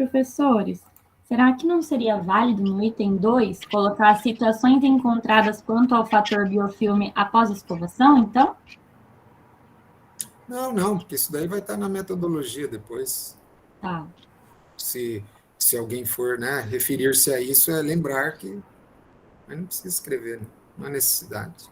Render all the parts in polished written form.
professores, será que não seria válido no item 2 colocar situações encontradas quanto ao fator biofilme após escovação, então? Não, porque isso daí vai estar na metodologia depois. Tá. Se alguém for, né, referir-se a isso, é lembrar que... Mas não precisa escrever, né? Não há necessidade.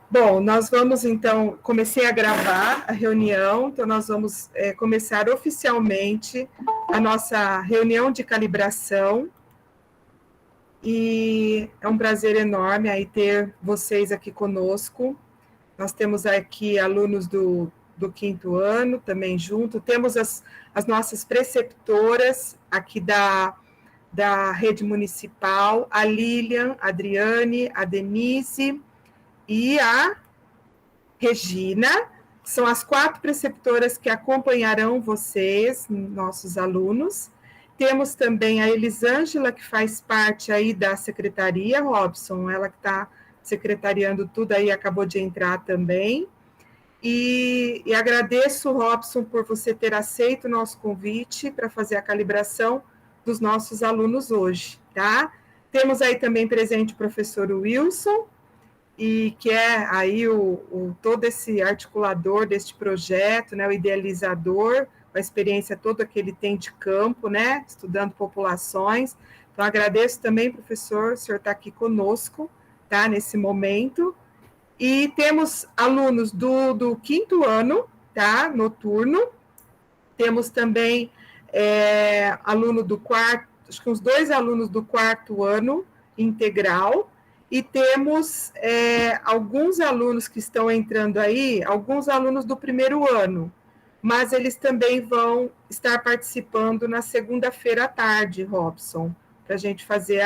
Bom, nós vamos, então, comecei a gravar a reunião, então nós vamos começar oficialmente a nossa reunião de calibração, e é um prazer enorme aí ter vocês aqui conosco. Nós temos aqui alunos do quinto ano também junto, temos as nossas preceptoras aqui da rede municipal, a Lilian, a Adriane, a Denise e a Regina, são as 4 preceptoras que acompanharão vocês, nossos alunos. Temos também a Elisângela, que faz parte aí da secretaria, Robson, ela que está secretariando tudo aí, acabou de entrar também. E agradeço, Robson, por você ter aceito o nosso convite para fazer a calibração dos nossos alunos hoje, tá? Temos aí também presente o professor Wilson, e que é aí todo esse articulador deste projeto, né, o idealizador, com a experiência toda que ele tem de campo, né, estudando populações. Então, agradeço também, professor, o senhor está aqui conosco, tá, nesse momento. E temos alunos do quinto ano, tá, noturno. Temos também aluno do quarto, acho que uns 2 alunos do quarto ano integral, e temos alguns alunos que estão entrando aí, alguns alunos do primeiro ano, mas eles também vão estar participando na segunda-feira à tarde, Robson, para a gente fazer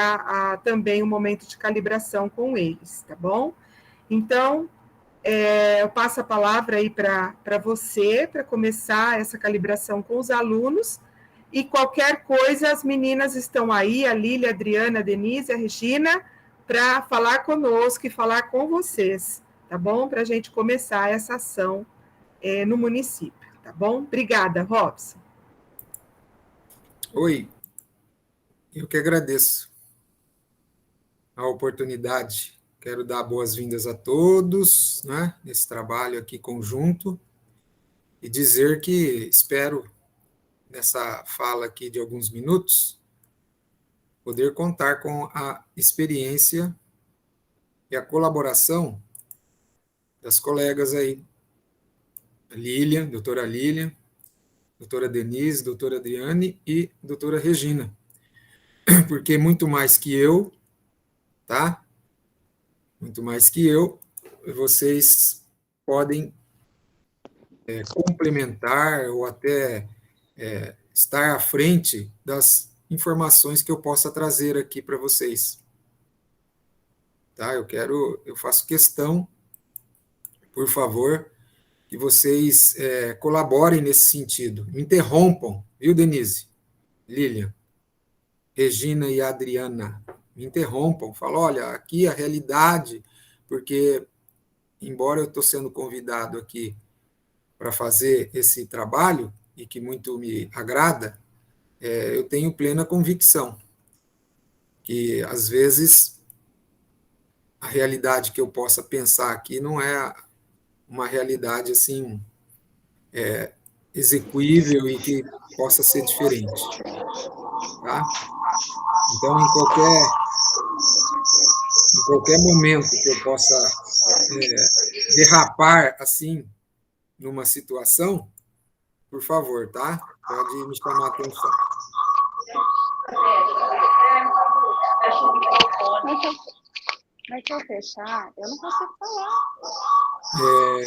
também um momento de calibração com eles, tá bom? Então, eu passo a palavra aí para você, para começar essa calibração com os alunos, e qualquer coisa, as meninas estão aí, a Lília, a Adriana, a Denise, a Regina, para falar conosco e falar com vocês, tá bom? Para a gente começar essa ação no município, tá bom? Obrigada, Robson. Oi, eu que agradeço a oportunidade. Quero dar boas-vindas a todos, né, nesse trabalho aqui conjunto, e dizer que espero, nessa fala aqui de alguns minutos, poder contar com a experiência e a colaboração das colegas aí, a Lilian, doutora Denise, doutora Adriane e doutora Regina, porque muito mais que eu, tá? Muito mais que eu, vocês podem complementar ou até estar à frente das informações que eu possa trazer aqui para vocês. Tá? Eu faço questão, por favor, que vocês colaborem nesse sentido. Me interrompam, viu, Denise, Lilian, Regina e Adriana, me interrompam, falam, olha, aqui a realidade, porque, embora eu estou sendo convidado aqui para fazer esse trabalho, e que muito me agrada, eu tenho plena convicção que, às vezes, a realidade que eu possa pensar aqui não é uma realidade assim execuível e que possa ser diferente, tá? Então, em qualquer momento que eu possa derrapar assim numa situação, por favor, tá? Pode me chamar a atenção. Mas se eu fechar, eu não consigo falar. É...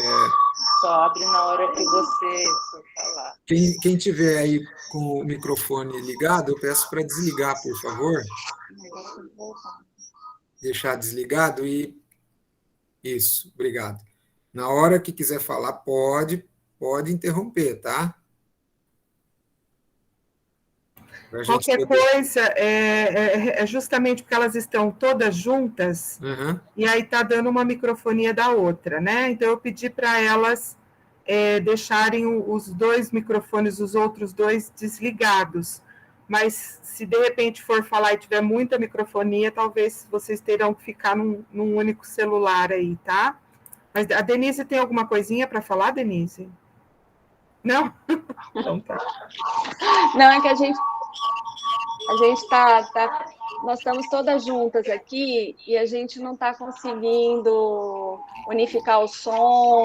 Só abre na hora que você for falar. Quem tiver aí com o microfone ligado, eu peço para desligar, por favor. Deixar desligado e... Isso, obrigado. Na hora que quiser falar, pode interromper, tá? Qualquer coisa, é justamente porque elas estão todas juntas, e aí está dando uma microfonia da outra, né? Então, eu pedi para elas deixarem os dois microfones, os outros dois, desligados. Mas se de repente for falar e tiver muita microfonia, talvez vocês terão que ficar num único celular aí, tá? Mas a Denise tem alguma coisinha para falar, Denise? Não? Então tá. Não, é que a gente nós estamos todas juntas aqui e a gente não está conseguindo unificar o som,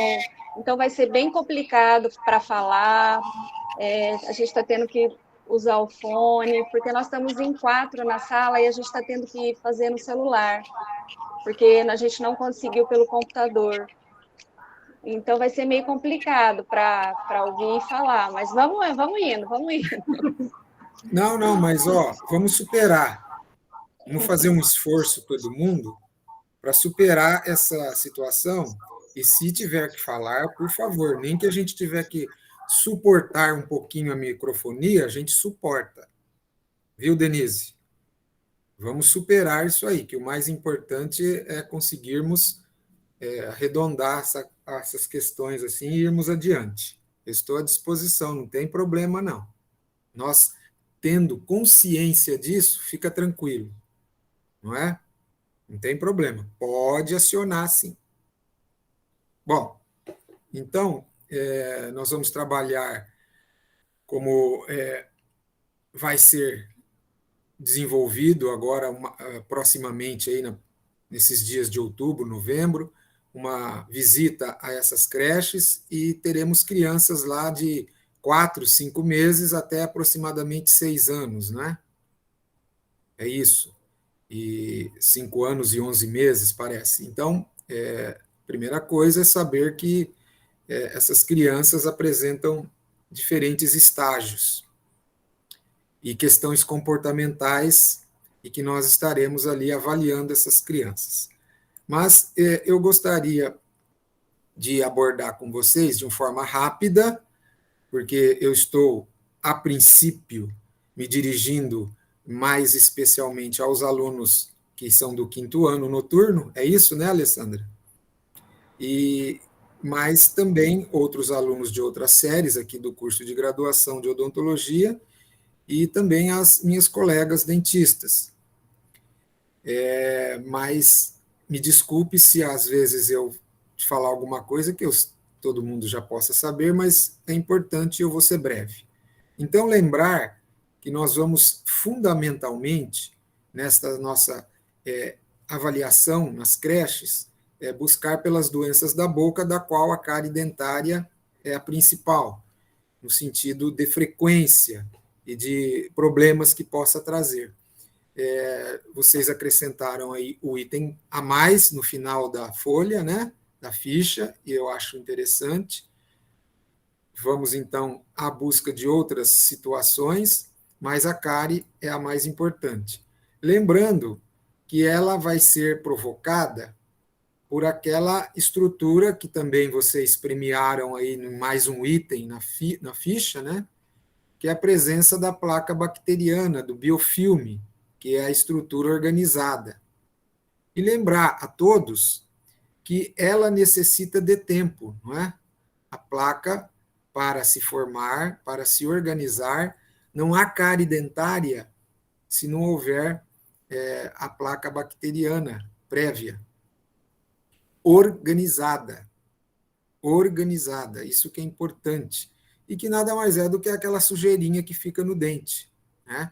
então vai ser bem complicado para falar. A gente está tendo que usar o fone, porque nós estamos em 4 na sala e a gente está tendo que fazer no celular, porque a gente não conseguiu pelo computador. Então vai ser meio complicado para ouvir e falar, mas vamos indo. Não, mas vamos superar. Vamos fazer um esforço, todo mundo, para superar essa situação. E se tiver que falar, por favor, nem que a gente tiver que suportar um pouquinho a microfonia, a gente suporta. Viu, Denise? Vamos superar isso aí, que o mais importante é conseguirmos arredondar essas questões assim e irmos adiante. Eu estou à disposição, não tem problema, não. Nós, tendo consciência disso, fica tranquilo, não é? Não tem problema. Pode acionar, sim. Bom, então, nós vamos trabalhar como vai ser desenvolvido agora, proximamente, aí nesses dias de outubro, novembro, uma visita a essas creches e teremos crianças lá de 4, 5 meses até aproximadamente 6 anos, né? É isso. E 5 anos e 11 meses, parece. Então, primeira coisa é saber que essas crianças apresentam diferentes estágios e questões comportamentais e que nós estaremos ali avaliando essas crianças. Mas eu gostaria de abordar com vocês de uma forma rápida, porque eu estou, a princípio, me dirigindo mais especialmente aos alunos que são do 5º ano noturno, é isso, né, Alessandra? Mas também outros alunos de outras séries aqui do curso de graduação de odontologia e também as minhas colegas dentistas. Mas me desculpe se às vezes eu falar alguma coisa que todo mundo já possa saber, mas é importante e eu vou ser breve. Então, lembrar que nós vamos fundamentalmente, nesta nossa avaliação nas creches, buscar pelas doenças da boca, da qual a cárie dentária é a principal, no sentido de frequência e de problemas que possa trazer. Vocês acrescentaram aí o item a mais no final da folha, né, da ficha, e eu acho interessante. Vamos, então, à busca de outras situações, mas a cárie é a mais importante. Lembrando que ela vai ser provocada por aquela estrutura que também vocês premiaram aí em mais um item na ficha, né, que é a presença da placa bacteriana, do biofilme, que é a estrutura organizada. E lembrar a todos que ela necessita de tempo, não é? A placa, para se formar, para se organizar, não há cárie dentária se não houver a placa bacteriana prévia. Organizada, isso que é importante, e que nada mais é do que aquela sujeirinha que fica no dente, né?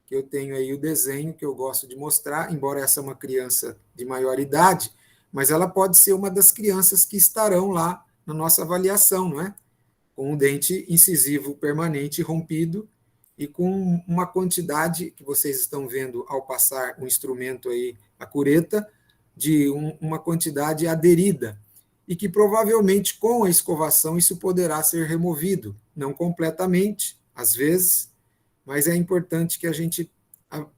Eu tenho aí o desenho que eu gosto de mostrar, embora essa é uma criança de maior idade, mas ela pode ser uma das crianças que estarão lá na nossa avaliação, não é? Com um dente incisivo permanente rompido e com uma quantidade que vocês estão vendo ao passar o instrumento aí, a cureta, de uma quantidade aderida, e que provavelmente com a escovação isso poderá ser removido, não completamente, às vezes, mas é importante que a gente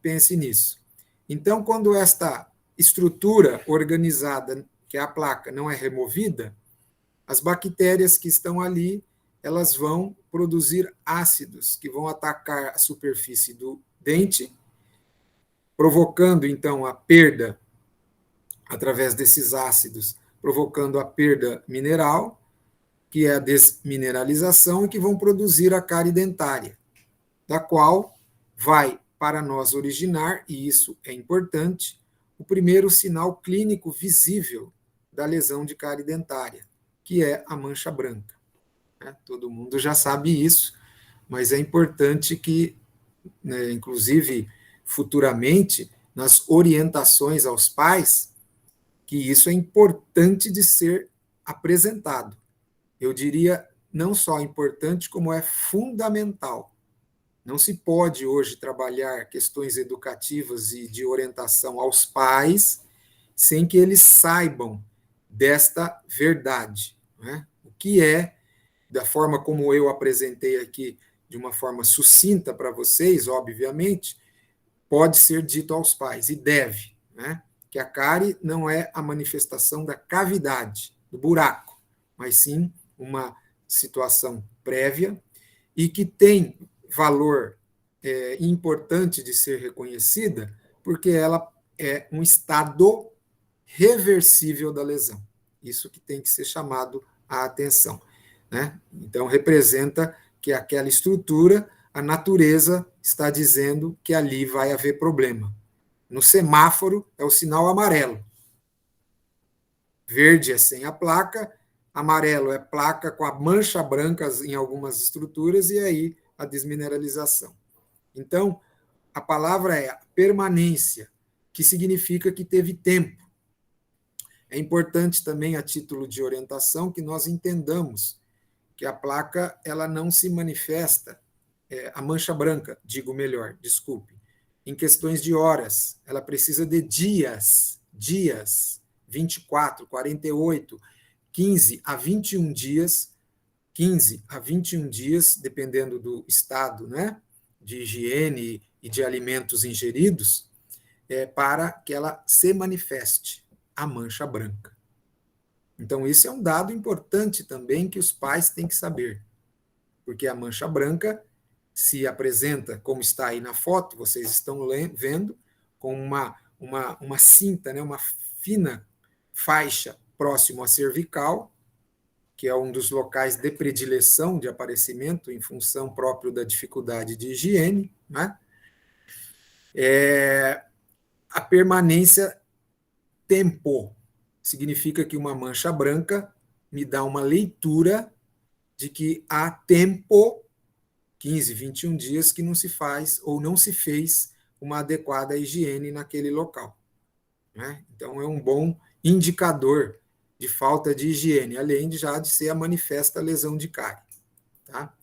pense nisso. Então, quando esta estrutura organizada, que é a placa, não é removida, as bactérias que estão ali, elas vão produzir ácidos que vão atacar a superfície do dente, provocando, então, a perda, através desses ácidos, provocando a perda mineral, que é a desmineralização, e que vão produzir a cárie dentária, da qual vai, para nós, originar, e isso é importante, o primeiro sinal clínico visível da lesão de cárie dentária, que é a mancha branca. Todo mundo já sabe isso, mas é importante que, né, inclusive, futuramente, nas orientações aos pais, que isso é importante de ser apresentado. Eu diria não só importante, como é fundamental. Não se pode hoje trabalhar questões educativas e de orientação aos pais sem que eles saibam desta verdade, né? O que é, da forma como eu apresentei aqui, de uma forma sucinta para vocês, obviamente, pode ser dito aos pais, e deve, né? Que a cárie não é a manifestação da cavidade, do buraco, mas sim uma situação prévia e que tem valor importante de ser reconhecida, porque ela é um estado reversível da lesão. Isso que tem que ser chamado a atenção, né? Então, representa que aquela estrutura, a natureza está dizendo que ali vai haver problema. No semáforo, é o sinal amarelo. Verde é sem a placa, amarelo é placa com a mancha branca em algumas estruturas, e aí a desmineralização. Então, a palavra é permanência, que significa que teve tempo. É importante também, a título de orientação, que nós entendamos que a placa ela não se manifesta, a mancha branca, digo melhor, desculpe, em questões de horas. Ela precisa de dias, 24, 48, 15 a 21 dias, 15 a 21 dias, dependendo do estado, né, de higiene e de alimentos ingeridos, para que ela se manifeste, a mancha branca. Então, isso é um dado importante também que os pais têm que saber, porque a mancha branca se apresenta, como está aí na foto, vocês estão vendo, com uma cinta, né, uma fina faixa próximo à cervical, que é um dos locais de predileção de aparecimento em função próprio da dificuldade de higiene, né? A permanência tempo significa que uma mancha branca me dá uma leitura de que há tempo, 15, 21 dias, que não se faz ou não se fez uma adequada higiene naquele local, né? Então, é um bom indicador de falta de higiene, além de já de ser a manifesta lesão de cárie, tá?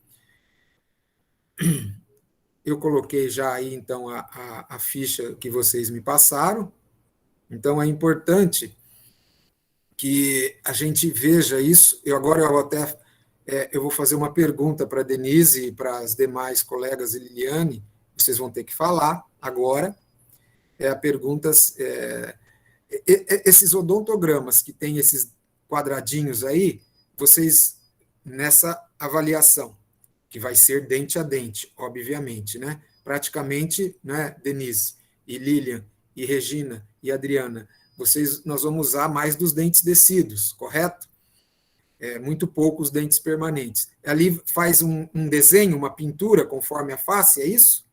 Eu coloquei já aí, então, a ficha que vocês me passaram. Então, é importante que a gente veja isso. Eu vou fazer uma pergunta para a Denise e para as demais colegas e Liliane, vocês vão ter que falar agora. A perguntas... esses odontogramas que tem esses quadradinhos aí, vocês, nessa avaliação, que vai ser dente a dente, obviamente, né? Praticamente, né, Denise, e Lilian, e Regina, e Adriana, nós vamos usar mais dos dentes descidos, correto? Muito poucos dentes permanentes. Ali faz um desenho, uma pintura, conforme a face, é isso?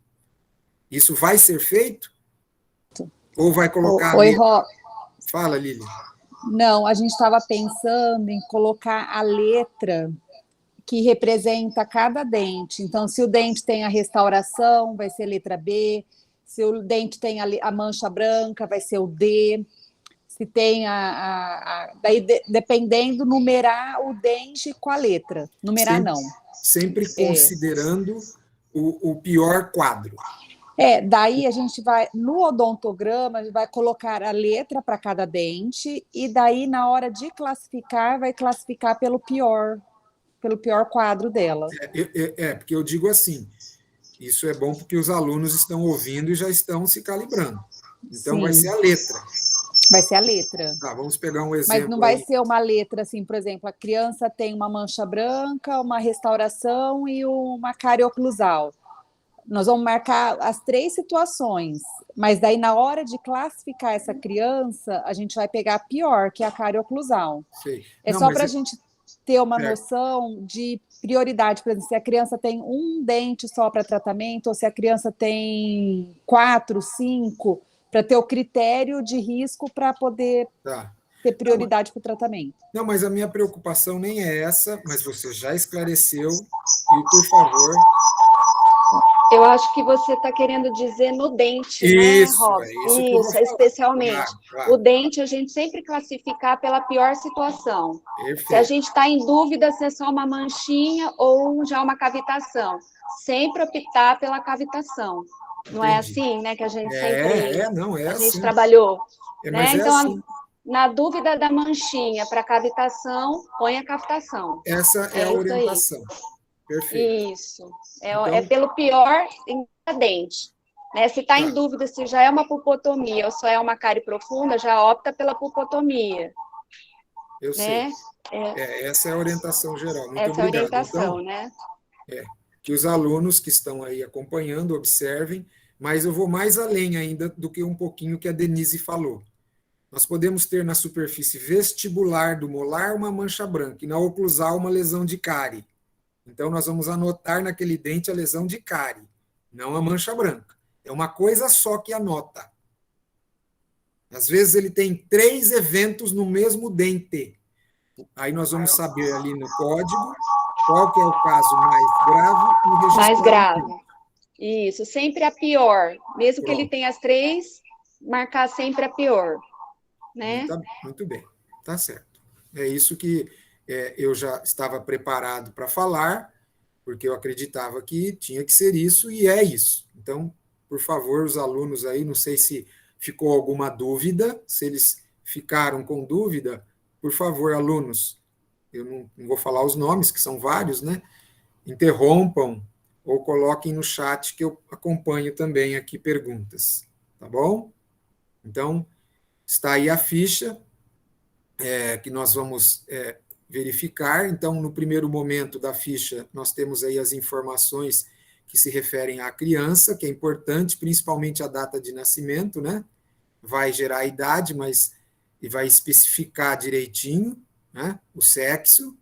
Isso vai ser feito? Ou vai colocar Oi, ali... Ró. Fala, Lilian. Não, a gente estava pensando em colocar a letra que representa cada dente. Então, se o dente tem a restauração, vai ser letra B. Se o dente tem a mancha branca, vai ser o D. Se tem daí, dependendo, numerar o dente com a letra. Numerar sempre, não. Sempre considerando o pior quadro. Daí a gente vai, no odontograma, a gente vai colocar a letra para cada dente, e daí, na hora de classificar, vai classificar pelo pior quadro dela. Porque eu digo assim, isso é bom porque os alunos estão ouvindo e já estão se calibrando. Então, Sim. vai ser a letra. Vai ser a letra. Tá, vamos pegar um exemplo. Mas não vai ser uma letra assim, por exemplo, a criança tem uma mancha branca, uma restauração e uma cárie oclusal. Nós vamos marcar as 3 situações, mas daí na hora de classificar essa criança, a gente vai pegar a pior, que é a cárie oclusal. Sei. Só para a gente... ter uma Certo. noção de prioridade, por exemplo, se a criança tem um dente só para tratamento, ou se a criança tem 4, 5, para ter o critério de risco para poder Tá. ter prioridade para o tratamento. Não, mas a minha preocupação nem é essa, mas você já esclareceu, e, por favor... Eu acho que você está querendo dizer no dente, Isso, né, Rob? é isso que eu vou falar. Especialmente. Claro. O dente a gente sempre classificar pela pior situação. Perfeito. Se a gente está em dúvida se é só uma manchinha ou já uma cavitação, sempre optar pela cavitação. Não é Entendi. assim, né, que a gente sempre Não, é a gente assim. trabalhou, Mas né? é Então, assim. na dúvida da manchinha para cavitação, põe a cavitação. Essa é a É isso aí. orientação. Perfeito. Isso. É Então, pelo pior em cada dente. Né? Se está em tá. dúvida se já é uma pulpotomia ou só é uma cárie profunda, já opta pela pulpotomia. Eu Né? sei. Essa é a orientação geral. Muito Essa é a obrigado. orientação, Então, né? que os alunos que estão aí acompanhando observem, mas eu vou mais além ainda do que um pouquinho que a Denise falou. Nós podemos ter na superfície vestibular do molar uma mancha branca e na oclusal uma lesão de cárie. Então, nós vamos anotar naquele dente a lesão de cárie, não a mancha branca. É uma coisa só que anota. Às vezes ele tem 3 eventos no mesmo dente. Aí nós vamos saber ali no código qual que é o caso mais grave e registrar. Mais grave. Isso, sempre a pior. Mesmo que ele Pronto. tenha as 3, marcar sempre a pior. Né? Muito bem, tá certo. É isso que eu já estava preparado para falar, porque eu acreditava que tinha que ser isso, e é isso. Então, por favor, os alunos aí, não sei se ficou alguma dúvida, se eles ficaram com dúvida, por favor, alunos, eu não vou falar os nomes, que são vários, né? Interrompam ou coloquem no chat que eu acompanho também aqui perguntas, tá bom? Então, está aí a ficha que nós vamos verificar. Então, no primeiro momento da ficha, nós temos aí as informações que se referem à criança, que é importante, principalmente a data de nascimento, né? Vai gerar a idade, mas e vai especificar direitinho, né? O sexo,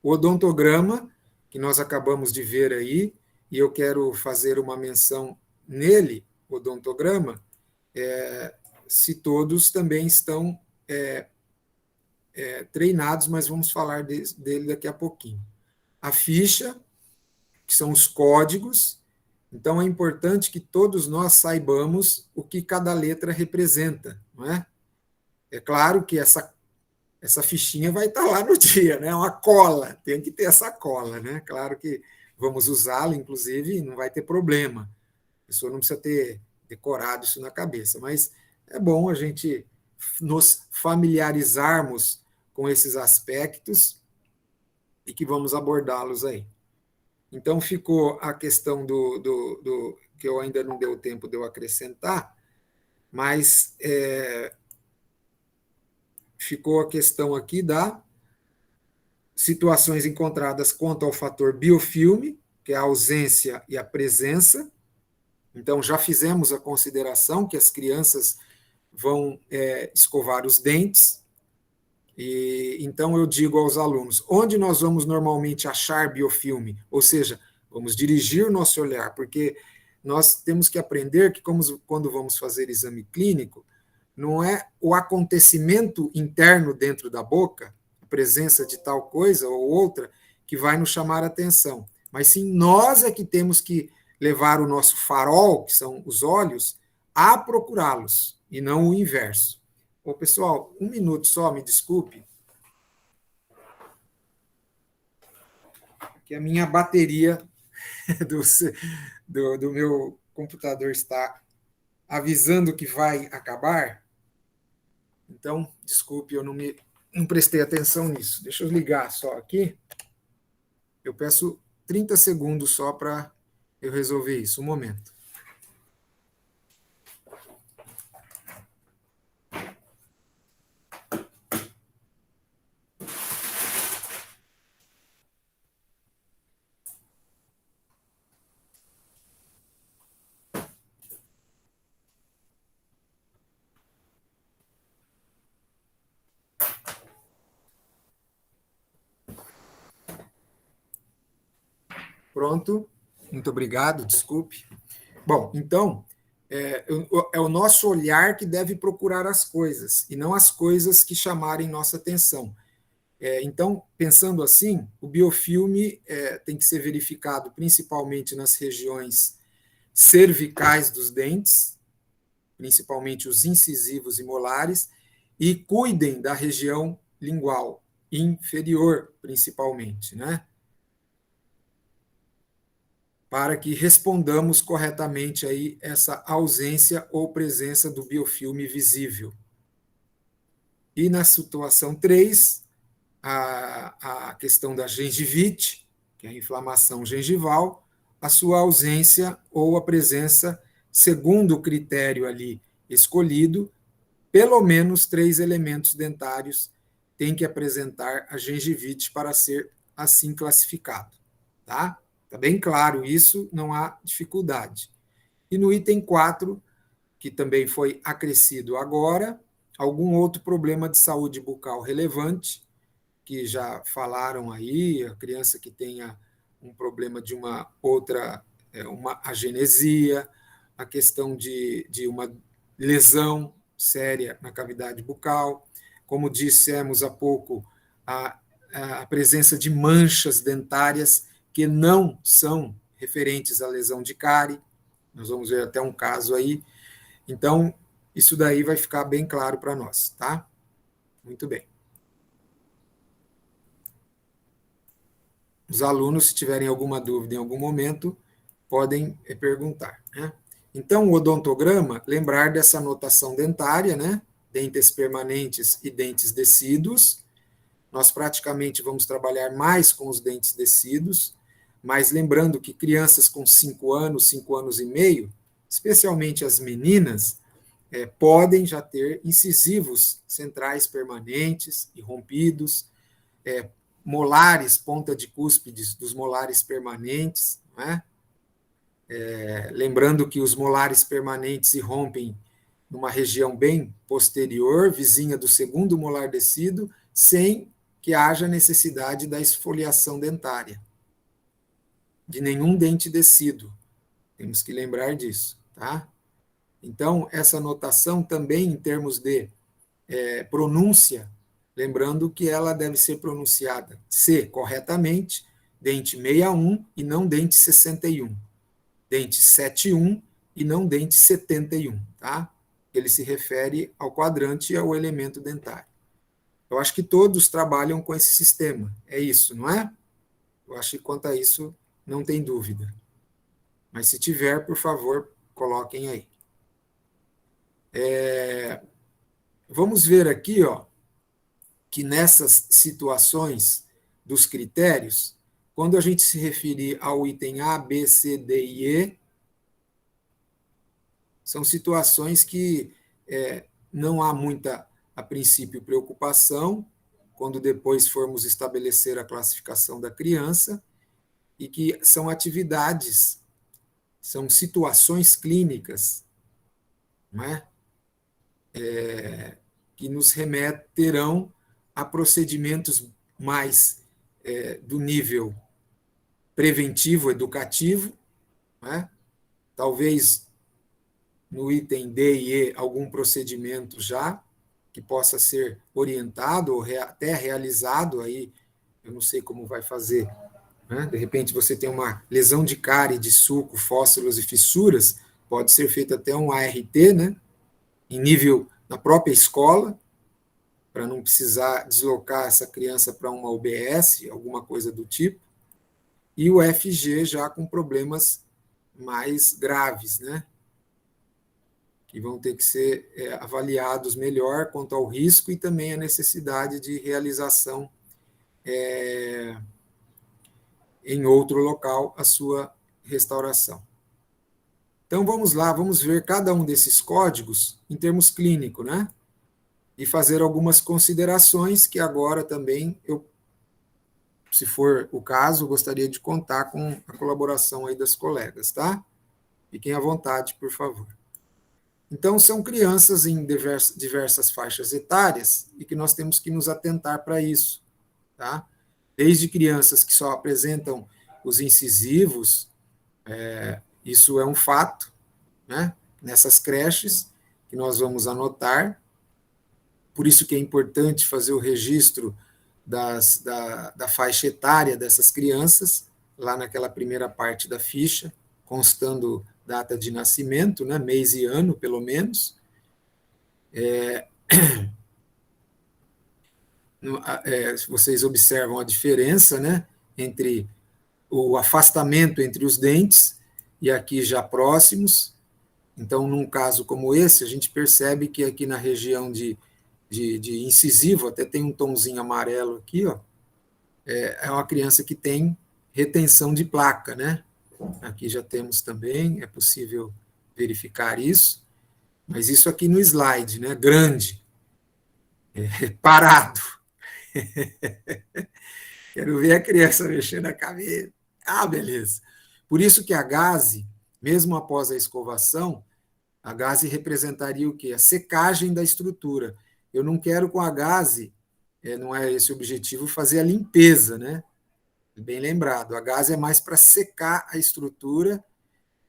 o odontograma, que nós acabamos de ver aí, e eu quero fazer uma menção nele, odontograma, se todos também estão treinados, mas vamos falar dele daqui a pouquinho. A ficha, que são os códigos, então é importante que todos nós saibamos o que cada letra representa, não é? É claro que essa fichinha vai estar lá no dia, né? Uma cola, tem que ter essa cola, né? Claro que vamos usá-la, inclusive, não vai ter problema. A pessoa não precisa ter decorado isso na cabeça, mas é bom a gente nos familiarizarmos com esses aspectos e que vamos abordá-los aí. Então, ficou a questão do que eu ainda não deu tempo de eu acrescentar, mas ficou a questão aqui da situações encontradas quanto ao fator biofilme, que é a ausência e a presença. Então, já fizemos a consideração que as crianças vão escovar os dentes. E então eu digo aos alunos, onde nós vamos normalmente achar biofilme? Ou seja, vamos dirigir o nosso olhar, porque nós temos que aprender que quando vamos fazer exame clínico, não é o acontecimento interno dentro da boca, a presença de tal coisa ou outra, que vai nos chamar a atenção, mas sim nós é que temos que levar o nosso farol, que são os olhos, a procurá-los, e não o inverso. Ô, pessoal, um minuto só, me desculpe. Que a minha bateria do meu computador está avisando que vai acabar. Então, desculpe, eu não prestei atenção nisso. Deixa eu ligar só aqui. Eu peço 30 segundos só para eu resolver isso. Um momento. Pronto. Muito obrigado, desculpe. Bom, então, é o nosso olhar que deve procurar as coisas, e não as coisas que chamarem nossa atenção. Então, pensando assim, o biofilme tem que ser verificado principalmente nas regiões cervicais dos dentes, principalmente os incisivos e molares, e cuidem da região lingual inferior, principalmente, né? Para que respondamos corretamente aí essa ausência ou presença do biofilme visível. E na situação 3, a questão da gengivite, que é a inflamação gengival, a sua ausência ou a presença, segundo o critério ali escolhido, pelo menos 3 elementos dentários têm que apresentar a gengivite para ser assim classificado. Tá? Está bem claro isso, não há dificuldade. E no item 4, que também foi acrescido agora, algum outro problema de saúde bucal relevante, que já falaram aí, a criança que tenha um problema de uma outra, uma agenesia, a questão de uma lesão séria na cavidade bucal, como dissemos há pouco, a presença de manchas dentárias que não são referentes à lesão de cárie, nós vamos ver até um caso aí, então isso daí vai ficar bem claro para nós, tá? Muito bem. Os alunos, se tiverem alguma dúvida em algum momento, podem perguntar, né? Então, o odontograma, lembrar dessa notação dentária, né? Dentes permanentes e dentes decíduos. Nós praticamente vamos trabalhar mais com os dentes decíduos, mas lembrando que crianças com 5 anos, 5 anos e meio, especialmente as meninas, podem já ter incisivos centrais permanentes e rompidos, molares, ponta de cúspides dos molares permanentes, não é? Lembrando que os molares permanentes se rompem numa região bem posterior, vizinha do segundo molar descido, sem que haja necessidade da esfoliação dentária, de nenhum dente descido. Temos que lembrar disso, tá? Então, essa notação também em termos de pronúncia, lembrando que ela deve ser pronunciada C corretamente, dente 61 e não dente 61. Dente 71 e não dente 71, tá? Ele se refere ao quadrante e ao elemento dentário. Eu acho que todos trabalham com esse sistema, é isso, não é? Eu acho que quanto a isso não tem dúvida. Mas se tiver, por favor, coloquem aí. Vamos ver aqui, ó, que nessas situações dos critérios, quando a gente se referir ao item A, B, C, D e E, são situações que não há muita, a princípio, preocupação, quando depois formos estabelecer a classificação da criança, e que são atividades, são situações clínicas, não é? Que nos remeterão a procedimentos mais do nível preventivo, educativo, né? Talvez no item D e E algum procedimento já que possa ser orientado ou até realizado, aí eu não sei como vai fazer, né? De repente você tem uma lesão de cárie, de sulco, fósforos e fissuras, pode ser feito até um ART, né? Em nível na própria escola, para não precisar deslocar essa criança para uma UBS, alguma coisa do tipo, e o FG já com problemas mais graves, né? Que vão ter que ser avaliados melhor quanto ao risco e também a necessidade de realização em outro local a sua restauração. Então, vamos lá, vamos ver cada um desses códigos em termos clínicos, né? E fazer algumas considerações que agora também eu, se for o caso, gostaria de contar com a colaboração aí das colegas, tá? Fiquem à vontade, por favor. Então, são crianças em diversas faixas etárias e que nós temos que nos atentar para isso, tá? Desde crianças que só apresentam os incisivos, isso é um fato, né? Nessas creches que nós vamos anotar. Por isso que é importante fazer o registro da faixa etária dessas crianças, lá naquela primeira parte da ficha, constando data de nascimento, né, mês e ano, pelo menos. Vocês observam a diferença, né, entre o afastamento entre os dentes e aqui já próximos. Então, num caso como esse, a gente percebe que aqui na região de incisivo, até tem um tomzinho amarelo aqui, ó, é uma criança que tem retenção de placa, né? Aqui já temos também, é possível verificar isso, mas isso aqui no slide, né? Grande, parado. Quero ver a criança mexendo a cabeça. Ah, beleza. Por isso que a gaze, mesmo após a escovação, a gaze representaria o quê? A secagem da estrutura. Eu não quero com a gaze, não é esse o objetivo, fazer a limpeza, né? Bem lembrado, a gaze é mais para secar a estrutura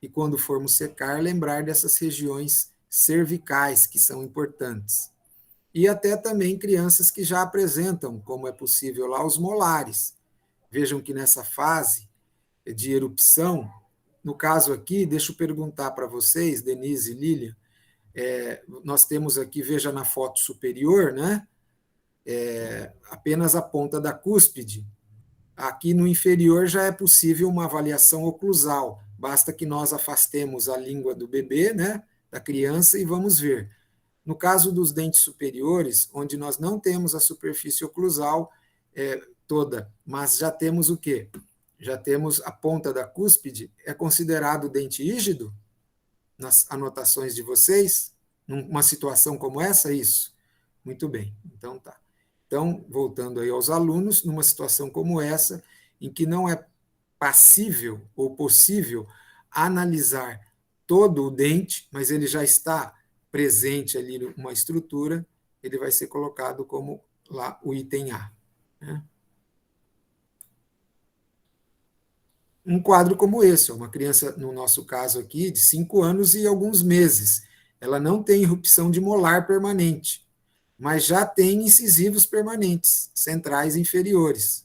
e quando formos secar, lembrar dessas regiões cervicais que são importantes. E até também crianças que já apresentam, como é possível lá, os molares. Vejam que nessa fase de erupção, no caso aqui, deixa eu perguntar para vocês, Denise e Lilian, nós temos aqui, veja na foto superior, né? Apenas a ponta da cúspide. Aqui no inferior já é possível uma avaliação oclusal. Basta que nós afastemos a língua do bebê, né, da criança, e vamos ver. No caso dos dentes superiores, onde nós não temos a superfície oclusal toda, mas já temos o quê? Já temos a ponta da cúspide, é considerado dente rígido? Nas anotações de vocês? Numa situação como essa, isso? Muito bem, então tá. Então, voltando aí aos alunos, numa situação como essa, em que não é passível ou possível analisar todo o dente, mas ele já está presente ali uma estrutura, ele vai ser colocado como lá o item A. Né? Um quadro como esse, uma criança, no nosso caso aqui, de 5 anos e alguns meses, ela não tem irrupção de molar permanente, mas já tem incisivos permanentes, centrais e inferiores.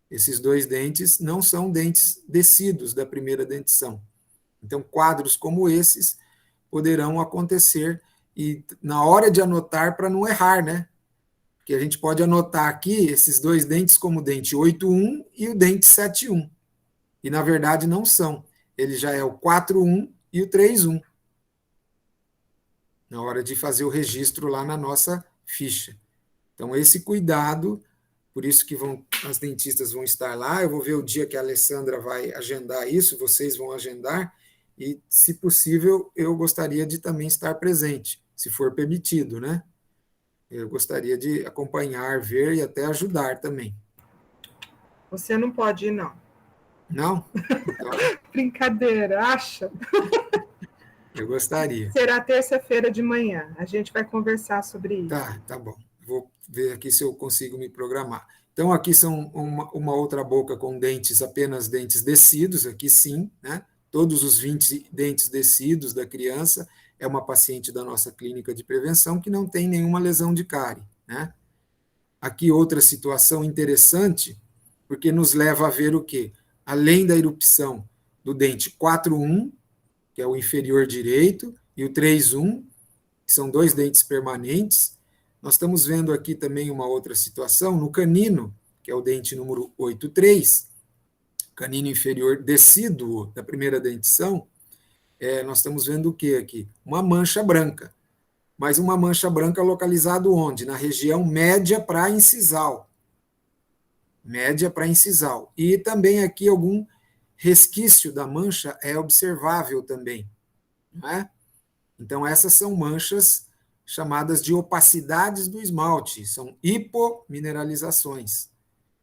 Esses 2 dentes não são dentes descidos da primeira dentição. Então, quadros como esses poderão acontecer e na hora de anotar, para não errar, né? Porque a gente pode anotar aqui esses 2 dentes como o dente 8.1 e o dente 7.1. E, na verdade, não são. Ele já é o 4.1 e o 3.1. Na hora de fazer o registro lá na nossa ficha. Então, esse cuidado, por isso que as dentistas vão estar lá, eu vou ver o dia que a Alessandra vai agendar isso, vocês vão agendar, e, se possível, eu gostaria de também estar presente, se for permitido, né? Eu gostaria de acompanhar, ver e até ajudar também. Você não pode ir, não. Não? Então, brincadeira, acha? Eu gostaria. Será terça-feira de manhã. A gente vai conversar sobre isso. Tá bom. Vou ver aqui se eu consigo me programar. Então, aqui são uma outra boca com dentes, apenas dentes descidos, aqui sim, né? Todos os 20 dentes descidos da criança, é uma paciente da nossa clínica de prevenção que não tem nenhuma lesão de cárie, né? Aqui outra situação interessante, porque nos leva a ver o quê? Além da erupção do dente 4.1, que é o inferior direito, e o 3.1, que são 2 dentes permanentes, nós estamos vendo aqui também uma outra situação no canino, que é o dente número 8.3, canino inferior decíduo da primeira dentição, nós estamos vendo o que aqui? Uma mancha branca. Mas uma mancha branca localizada onde? Na região média para incisal. Média para incisal. E também aqui algum resquício da mancha é observável também. Não é? Então, essas são manchas chamadas de opacidades do esmalte, são hipomineralizações,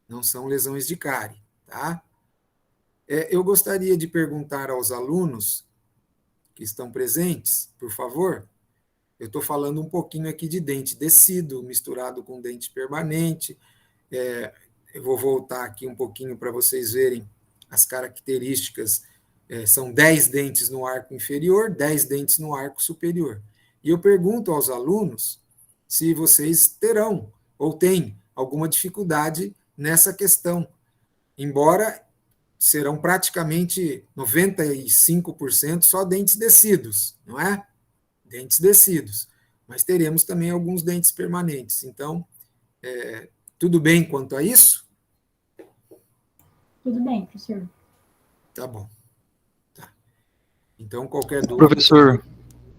não são lesões de cárie. Tá? Eu gostaria de perguntar aos alunos que estão presentes, por favor, eu estou falando um pouquinho aqui de dente descido, misturado com dente permanente, eu vou voltar aqui um pouquinho para vocês verem as características são 10 dentes no arco inferior, 10 dentes no arco superior. E eu pergunto aos alunos se vocês terão ou têm alguma dificuldade nessa questão, embora serão praticamente 95% só dentes descidos, não é? Dentes descidos. Mas teremos também alguns dentes permanentes. Então, tudo bem quanto a isso? Tudo bem, professor. Tá bom. Tá. Então, qualquer dúvida... Professor,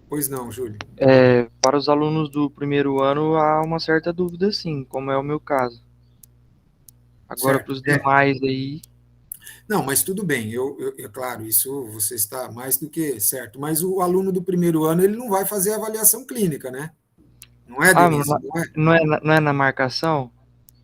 Pois não, Júlio. para os alunos do primeiro ano há uma certa dúvida, sim, como é o meu caso. Agora, para os demais aí... Não, mas tudo bem, claro, isso você está mais do que certo, mas o aluno do primeiro ano, ele não vai fazer avaliação clínica, né? Não é, Denise? Não é na marcação?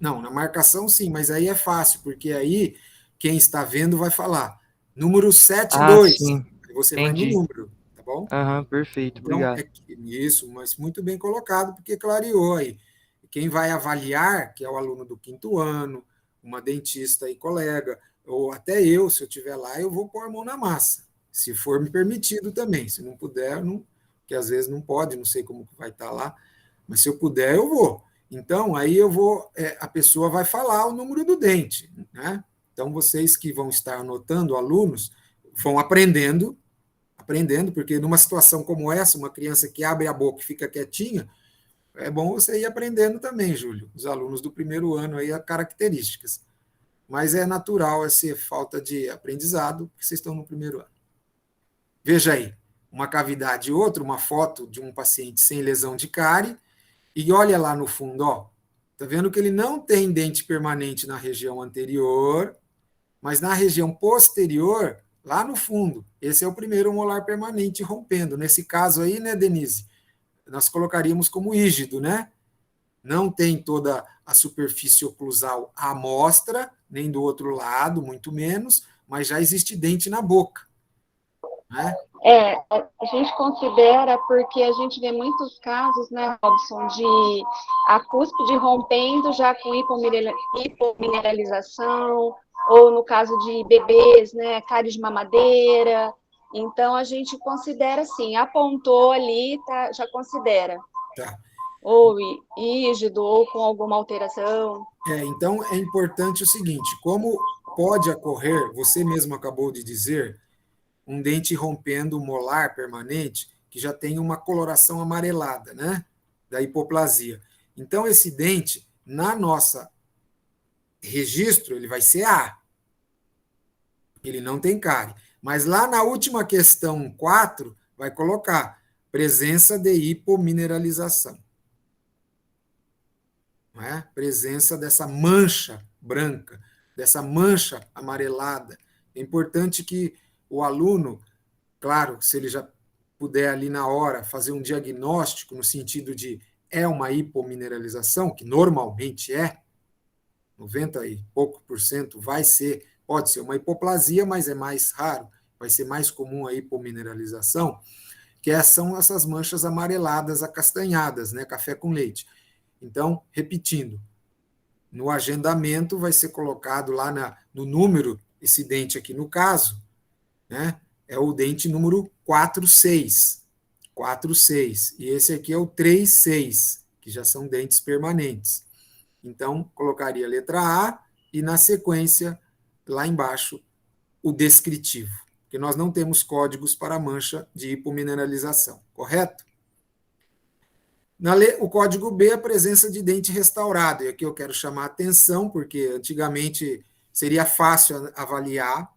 Não, na marcação sim, mas aí é fácil, porque aí quem está vendo vai falar, número 72, sim. Você Entendi. vai no número, tá bom? Perfeito, então, obrigado. Isso, mas muito bem colocado, porque clareou aí. Quem vai avaliar, que é o aluno do quinto ano, uma dentista e colega, ou até eu, se eu estiver lá, eu vou pôr a mão na massa, se for me permitido também. Se não puder, não, porque às vezes não pode, não sei como vai estar lá, mas se eu puder, eu vou. Então, aí eu vou, a pessoa vai falar o número do dente, né? Então, vocês que vão estar anotando, alunos, vão aprendendo, porque numa situação como essa, uma criança que abre a boca e fica quietinha, é bom você ir aprendendo também, Júlio, os alunos do primeiro ano aí, as características. Mas é natural essa falta de aprendizado, porque vocês estão no primeiro ano. Veja aí, uma cavidade e outra, uma foto de um paciente sem lesão de cárie, e olha lá no fundo, ó, tá vendo que ele não tem dente permanente na região anterior, mas na região posterior, lá no fundo, esse é o primeiro molar permanente rompendo. Nesse caso aí, né, Denise, nós colocaríamos como rígido, né? Não tem toda a superfície oclusal à mostra, nem do outro lado, muito menos, mas já existe dente na boca. Né? A gente considera porque a gente vê muitos casos, né, Robson, de a cúspide rompendo já com hipomineralização, ou no caso de bebês, né, cárie de mamadeira. Então, a gente considera assim, apontou ali, tá, já considera. Tá. Ou rígido, ou com alguma alteração. Então, é importante o seguinte, como pode ocorrer, você mesmo acabou de dizer, um dente rompendo molar permanente, que já tem uma coloração amarelada, né? Da hipoplasia. Então, esse dente, na nossa registro, ele vai ser A. Ele não tem cárie. Mas lá na última questão 4, vai colocar presença de hipomineralização. Não é? Presença dessa mancha branca, dessa mancha amarelada. É importante que o aluno, claro, se ele já puder ali na hora fazer um diagnóstico no sentido de é uma hipomineralização, que normalmente 90 e pouco por cento vai ser, pode ser uma hipoplasia, mas é mais raro, vai ser mais comum a hipomineralização, que são essas manchas amareladas, acastanhadas, né, café com leite. Então, repetindo, no agendamento vai ser colocado lá no número, esse dente aqui no caso, né, é o dente número 46, e esse aqui é o 36, que já são dentes permanentes. Então, colocaria a letra A e, na sequência, lá embaixo, o descritivo, porque nós não temos códigos para mancha de hipomineralização, correto? O código B é a presença de dente restaurado, e aqui eu quero chamar a atenção, porque antigamente seria fácil avaliar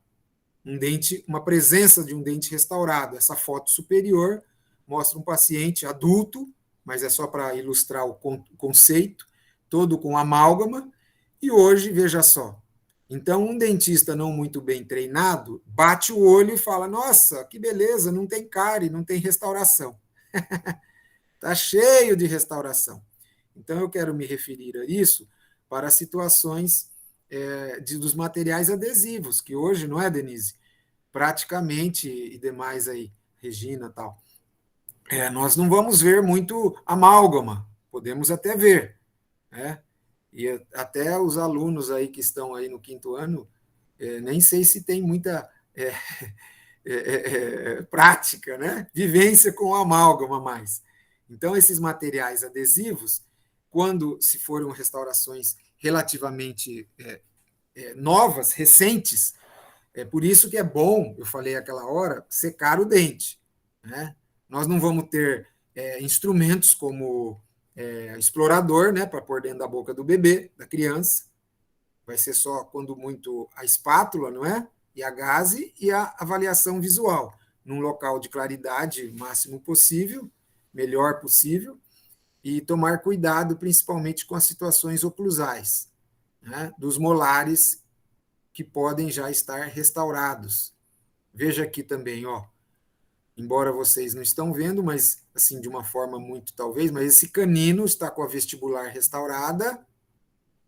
uma presença de um dente restaurado. Essa foto superior mostra um paciente adulto, mas é só para ilustrar o conceito, todo com amálgama, e hoje, veja só, então um dentista não muito bem treinado bate o olho e fala, nossa, que beleza, não tem cárie, não tem restauração. Está cheio de restauração. Então, eu quero me referir a isso para situações dos materiais adesivos, que hoje, não é, Denise? Praticamente, e demais aí, Regina e tal, nós não vamos ver muito amálgama, podemos até ver, né? E até os alunos aí que estão aí no quinto ano nem sei se tem muita prática, né? Vivência com amálgama mais. Então, esses materiais adesivos, quando se foram restaurações relativamente novas, recentes, é por isso que é bom, eu falei aquela hora, secar o dente, né? Nós não vamos ter instrumentos como explorador, né, para pôr dentro da boca do bebê, da criança. Vai ser só, quando muito, a espátula, não é? E a gaze e a avaliação visual, num local de claridade máximo possível, melhor possível, e tomar cuidado principalmente com as situações oclusais, né, dos molares que podem já estar restaurados. Veja aqui também, ó, embora vocês não estão vendo, mas assim de uma forma muito talvez, mas esse canino está com a vestibular restaurada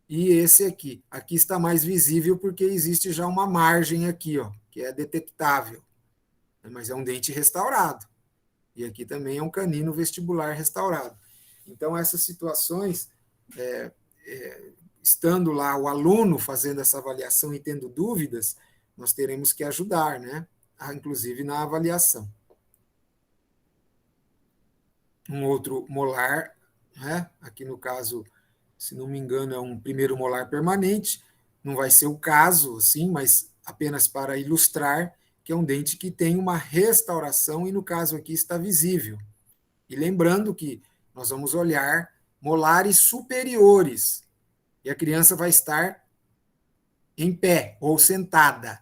e esse aqui está mais visível porque existe já uma margem aqui, ó, que é detectável, mas é um dente restaurado. E aqui também é um canino vestibular restaurado. Então essas situações, estando lá o aluno fazendo essa avaliação e tendo dúvidas, nós teremos que ajudar, né? Inclusive na avaliação. Um outro molar, né? Aqui no caso, se não me engano, é um primeiro molar permanente, não vai ser o caso, assim, mas apenas para ilustrar que é um dente que tem uma restauração e no caso aqui está visível. E lembrando que nós vamos olhar molares superiores, e a criança vai estar em pé ou sentada,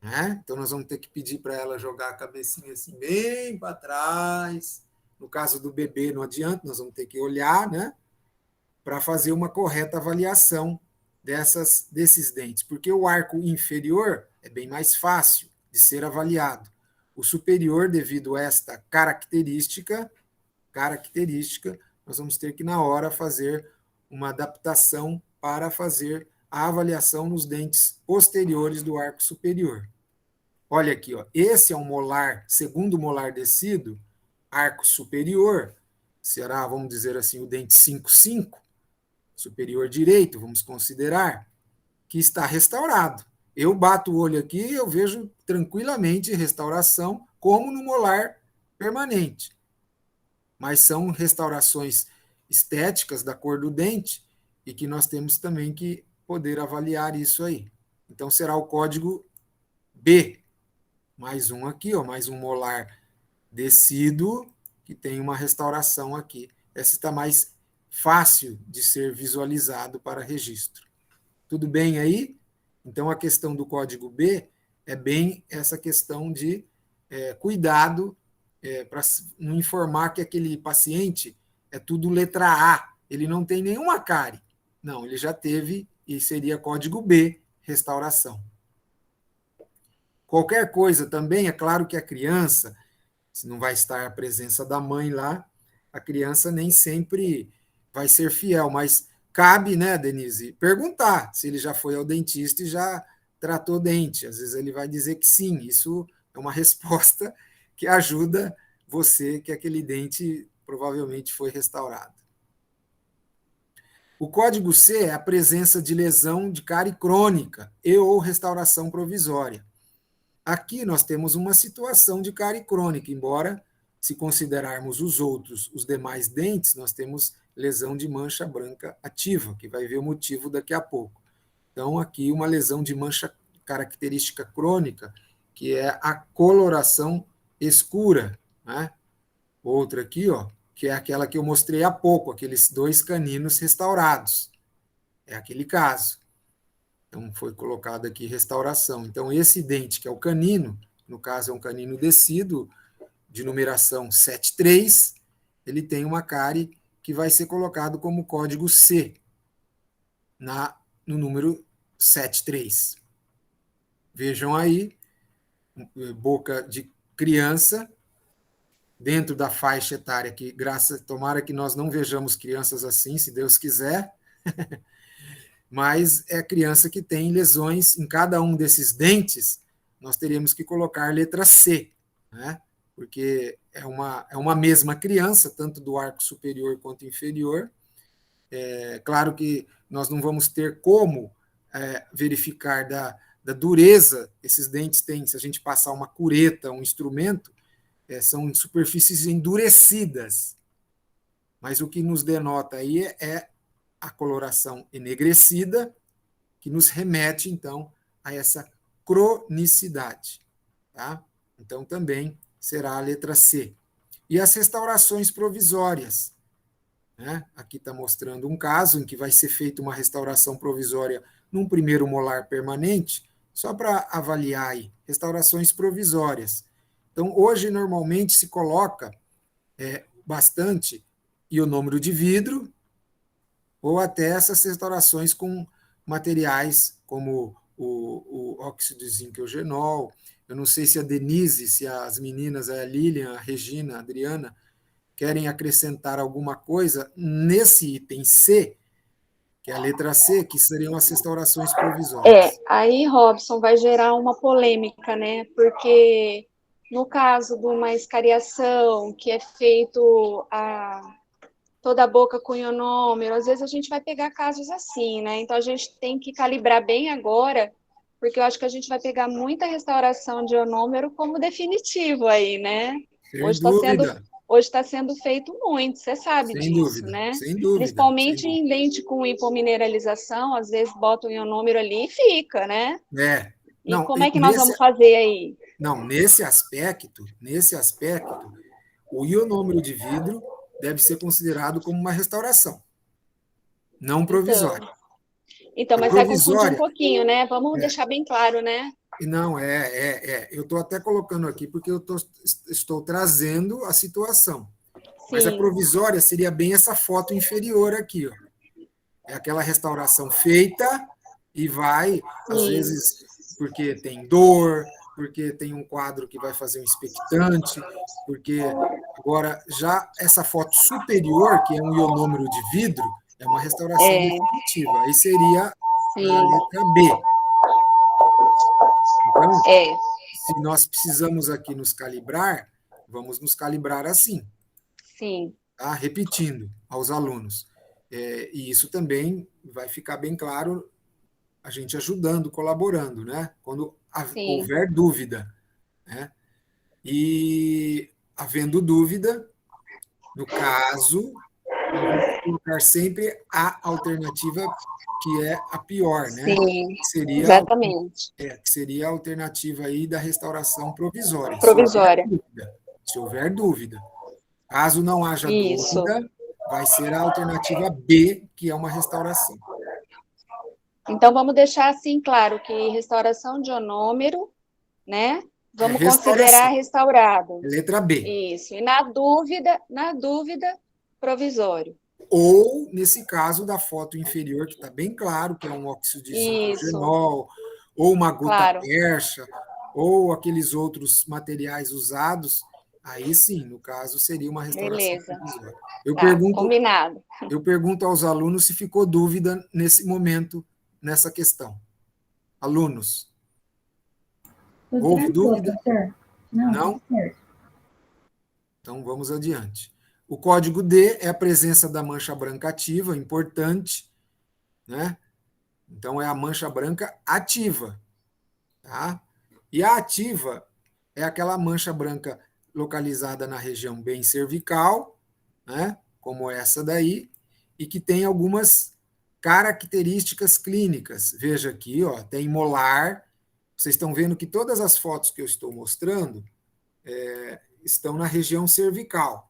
né? Então, nós vamos ter que pedir para ela jogar a cabecinha assim, bem para trás. No caso do bebê, não adianta, nós vamos ter que olhar, né, para fazer uma correta avaliação desses dentes, porque o arco inferior é bem mais fácil de ser avaliado. O superior, devido a esta característica, nós vamos ter que, na hora, fazer uma adaptação para fazer a avaliação nos dentes posteriores do arco superior. Olha aqui, ó, esse é um molar, segundo molar descido, arco superior, será, vamos dizer assim, o dente 5,5, superior direito, vamos considerar, que está restaurado. Eu bato o olho aqui e eu vejo tranquilamente restauração, como no molar permanente. Mas são restaurações estéticas da cor do dente e que nós temos também que poder avaliar isso aí. Então, será o código B. Mais um aqui, ó, mais um molar descido, que tem uma restauração aqui. Essa está mais fácil de ser visualizado para registro. Tudo bem aí? Então, a questão do código B é bem essa questão de cuidado para não informar que aquele paciente é tudo letra A, ele não tem nenhuma cárie. Não, ele já teve, e seria código B, restauração. Qualquer coisa também, é claro que a criança, se não vai estar a presença da mãe lá, a criança nem sempre vai ser fiel, mas cabe, né, Denise, perguntar se ele já foi ao dentista e já tratou dente. Às vezes ele vai dizer que sim, isso é uma resposta que ajuda você que aquele dente provavelmente foi restaurado. O código C é a presença de lesão de cárie crônica e ou restauração provisória. Aqui nós temos uma situação de cárie crônica, embora, se considerarmos os outros, os demais dentes, nós temos lesão de mancha branca ativa, que vai ver o motivo daqui a pouco. Então, aqui uma lesão de mancha característica crônica, que é a coloração escura, né? Outra aqui, ó, que é aquela que eu mostrei há pouco, aqueles 2 caninos restaurados. É aquele caso. Então, foi colocado aqui restauração. Então, esse dente, que é o canino, no caso é um canino descido, de numeração 73, ele tem uma cárie que vai ser colocado como código C, no número 73. Vejam aí, boca de criança, dentro da faixa etária, que tomara que nós não vejamos crianças assim, se Deus quiser, mas é criança que tem lesões em cada um desses dentes, nós teríamos que colocar letra C, né? Porque é uma mesma criança, tanto do arco superior quanto inferior. Claro que nós não vamos ter como verificar da da dureza esses dentes têm. Se a gente passar uma cureta, um instrumento, são superfícies endurecidas. Mas o que nos denota aí é a coloração enegrecida, que nos remete, então, a essa cronicidade. Tá? Então, também será a letra C. E as restaurações provisórias. Né? Aqui está mostrando um caso em que vai ser feita uma restauração provisória num primeiro molar permanente, só para avaliar aí, restaurações provisórias. Então, hoje, normalmente, se coloca bastante ionômero de vidro, ou até essas restaurações com materiais como o óxido de zinco eugenol. Eu não sei se a Denise, se as meninas, a Lilian, a Regina, a Adriana, querem acrescentar alguma coisa nesse item C, que é a letra C, que seriam as restaurações provisórias. Aí, Robson, vai gerar uma polêmica, né? Porque no caso de uma escariação que é feito toda a boca com ionômero, às vezes a gente vai pegar casos assim, né? Então a gente tem que calibrar bem agora, porque eu acho que a gente vai pegar muita restauração de ionômero como definitivo aí, né? Sem dúvida. Hoje está sendo feito muito, você sabe Sem disso, dúvida, né? sem dúvida. Principalmente sem dúvida. em dente com hipomineralização, às vezes bota um ionômero ali e fica, né? Não, e como é que nós vamos fazer aí? Não, nesse aspecto, o ionômero de vidro deve ser considerado como uma restauração, não provisória. Então, mas vai confundir um pouquinho, né? Vamos deixar bem claro, né? Não, eu estou até colocando aqui porque eu estou trazendo a situação. Sim. Mas a provisória seria bem essa foto inferior aqui, ó. É aquela restauração feita e vai, às vezes, porque tem dor, porque tem um quadro que vai fazer um expectante, porque agora já essa foto superior, que é um ionômero de vidro, é uma restauração definitiva. Aí seria a letra B. Então, se nós precisamos aqui nos calibrar, vamos nos calibrar assim. Sim. Tá? Repetindo aos alunos. E isso também vai ficar bem claro, a gente ajudando, colaborando, né? Quando houver dúvida. Né? E, havendo dúvida, no caso, nós vamos colocar sempre a alternativa que é a pior, né? Sim, que seria, exatamente. Que seria a alternativa aí da restauração provisória. Provisória. Se houver dúvida. Caso não haja dúvida, vai ser a alternativa B, que é uma restauração. Então, vamos deixar assim claro que restauração de ionômero, né? Vamos considerar restaurado. Letra B. Isso. E na dúvida, provisório. Ou, nesse caso, da foto inferior, que está bem claro, que é um óxido de zinco eugenol, ou uma gota percha, ou aqueles outros materiais usados, aí sim, no caso, seria uma restauração provisória. Combinado. Eu pergunto aos alunos se ficou dúvida nesse momento, nessa questão. Alunos, houve dúvida? Não? Então, vamos adiante. O código D é a presença da mancha branca ativa, importante, né? Então, é a mancha branca ativa. Tá? E a ativa é aquela mancha branca localizada na região bem cervical, né? Como essa daí, e que tem algumas características clínicas. Veja aqui, ó, tem molar. Vocês estão vendo que todas as fotos que eu estou mostrando estão na região cervical.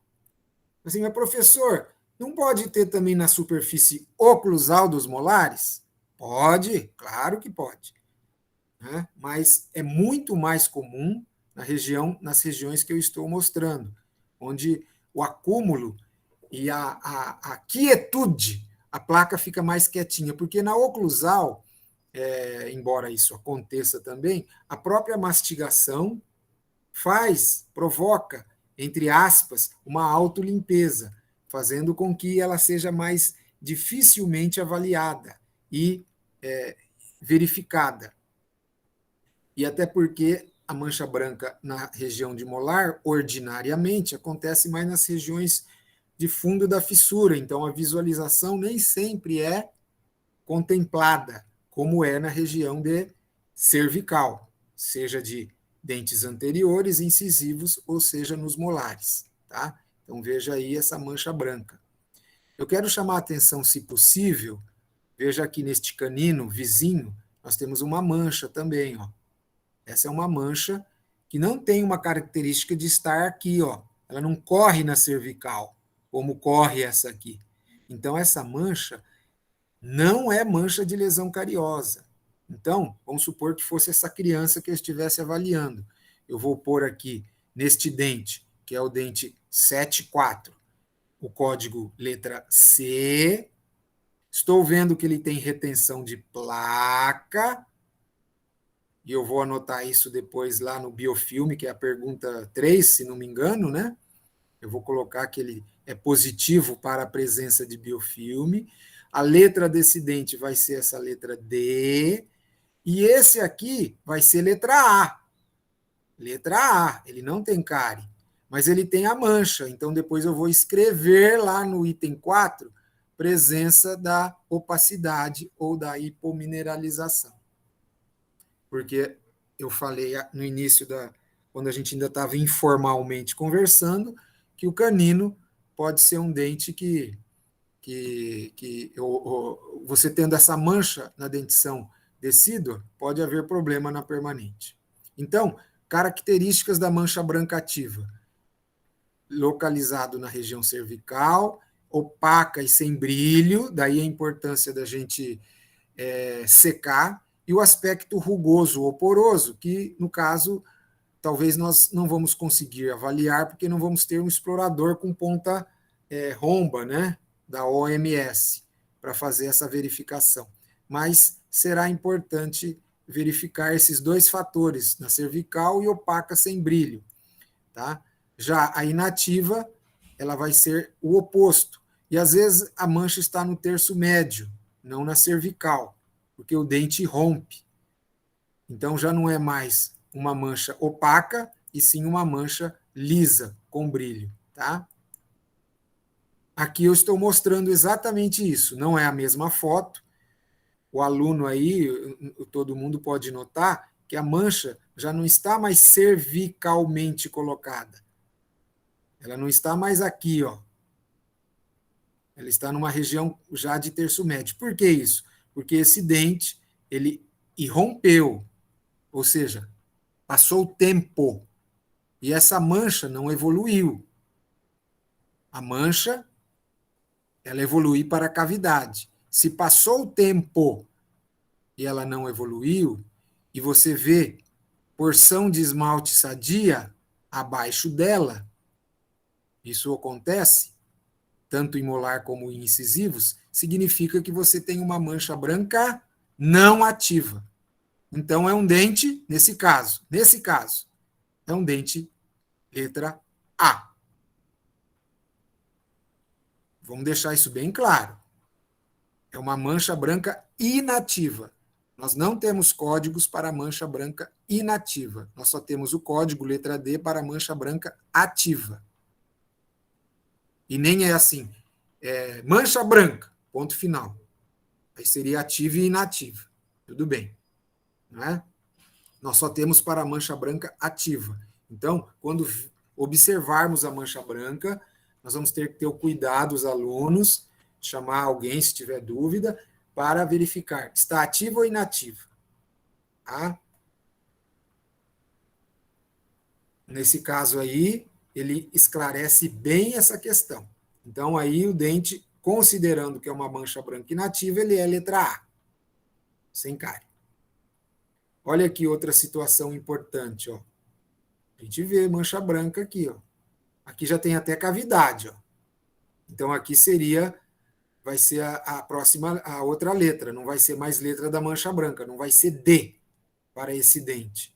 Assim, mas professor, não pode ter também na superfície oclusal dos molares? Pode, claro que pode. Né? Mas é muito mais comum nas regiões que eu estou mostrando, onde o acúmulo e a quietude, a placa fica mais quietinha, porque na oclusal, embora isso aconteça também, a própria mastigação provoca, entre aspas, uma autolimpeza, fazendo com que ela seja mais dificilmente avaliada e verificada. E até porque a mancha branca na região de molar, ordinariamente, acontece mais nas regiões de fundo da fissura, então a visualização nem sempre é contemplada, como é na região de cervical, seja de dentes anteriores, incisivos, ou seja, nos molares, tá? Então, veja aí essa mancha branca. Eu quero chamar a atenção, se possível, veja aqui neste canino vizinho, nós temos uma mancha também, ó. Essa é uma mancha que não tem uma característica de estar aqui, ó. Ela não corre na cervical, como corre essa aqui. Então, essa mancha não é mancha de lesão cariosa. Então, vamos supor que fosse essa criança que eu estivesse avaliando. Eu vou pôr aqui, neste dente, que é o dente 7,4, o código letra C. Estou vendo que ele tem retenção de placa, e eu vou anotar isso depois lá no biofilme, que é a pergunta 3, se não me engano, né? Eu vou colocar que ele é positivo para a presença de biofilme. A letra desse dente vai ser essa letra D, e esse aqui vai ser letra A. Letra A, ele não tem cárie, mas ele tem a mancha, então depois eu vou escrever lá no item 4, presença da opacidade ou da hipomineralização. Porque eu falei no início, quando a gente ainda estava informalmente conversando, que o canino pode ser um dente que você tendo essa mancha na dentição decídua, pode haver problema na permanente. Então, características da mancha branca ativa. Localizado na região cervical, opaca e sem brilho, daí a importância da gente secar, e o aspecto rugoso ou poroso, que, no caso, talvez nós não vamos conseguir avaliar, porque não vamos ter um explorador com ponta romba, né, da OMS, para fazer essa verificação. Mas será importante verificar esses dois fatores, na cervical e opaca sem brilho. Tá? Já a inativa, ela vai ser o oposto. E, às vezes, a mancha está no terço médio, não na cervical, porque o dente rompe. Então, já não é mais uma mancha opaca, e sim uma mancha lisa, com brilho. Tá? Aqui eu estou mostrando exatamente isso. Não é a mesma foto. O aluno aí, todo mundo pode notar que a mancha já não está mais cervicalmente colocada. Ela não está mais aqui, ó. Ela está numa região já de terço médio. Por que isso? Porque esse dente, ele irrompeu, ou seja, passou o tempo, e essa mancha não evoluiu. A mancha, ela evolui para a cavidade. Se passou o tempo e ela não evoluiu, e você vê porção de esmalte sadia abaixo dela, isso acontece, tanto em molar como em incisivos, significa que você tem uma mancha branca não ativa. Então, é um dente, nesse caso, é um dente letra A. Vamos deixar isso bem claro. É uma mancha branca inativa. Nós não temos códigos para mancha branca inativa. Nós só temos o código letra D para mancha branca ativa. E nem é assim. Mancha branca, ponto final. Aí seria ativa e inativa. Tudo bem. Não é? Nós só temos para a mancha branca ativa. Então, quando observarmos a mancha branca, nós vamos ter que ter o cuidado, os alunos, chamar alguém, se tiver dúvida, para verificar, está ativa ou inativa. Tá? Nesse caso aí, ele esclarece bem essa questão. Então, aí o dente, considerando que é uma mancha branca inativa, ele é letra A, sem cárie. Olha aqui outra situação importante, ó. A gente vê mancha branca aqui, ó. Aqui já tem até cavidade, ó. Então, aqui vai ser a próxima, a outra letra, não vai ser mais letra da mancha branca, não vai ser D para esse dente.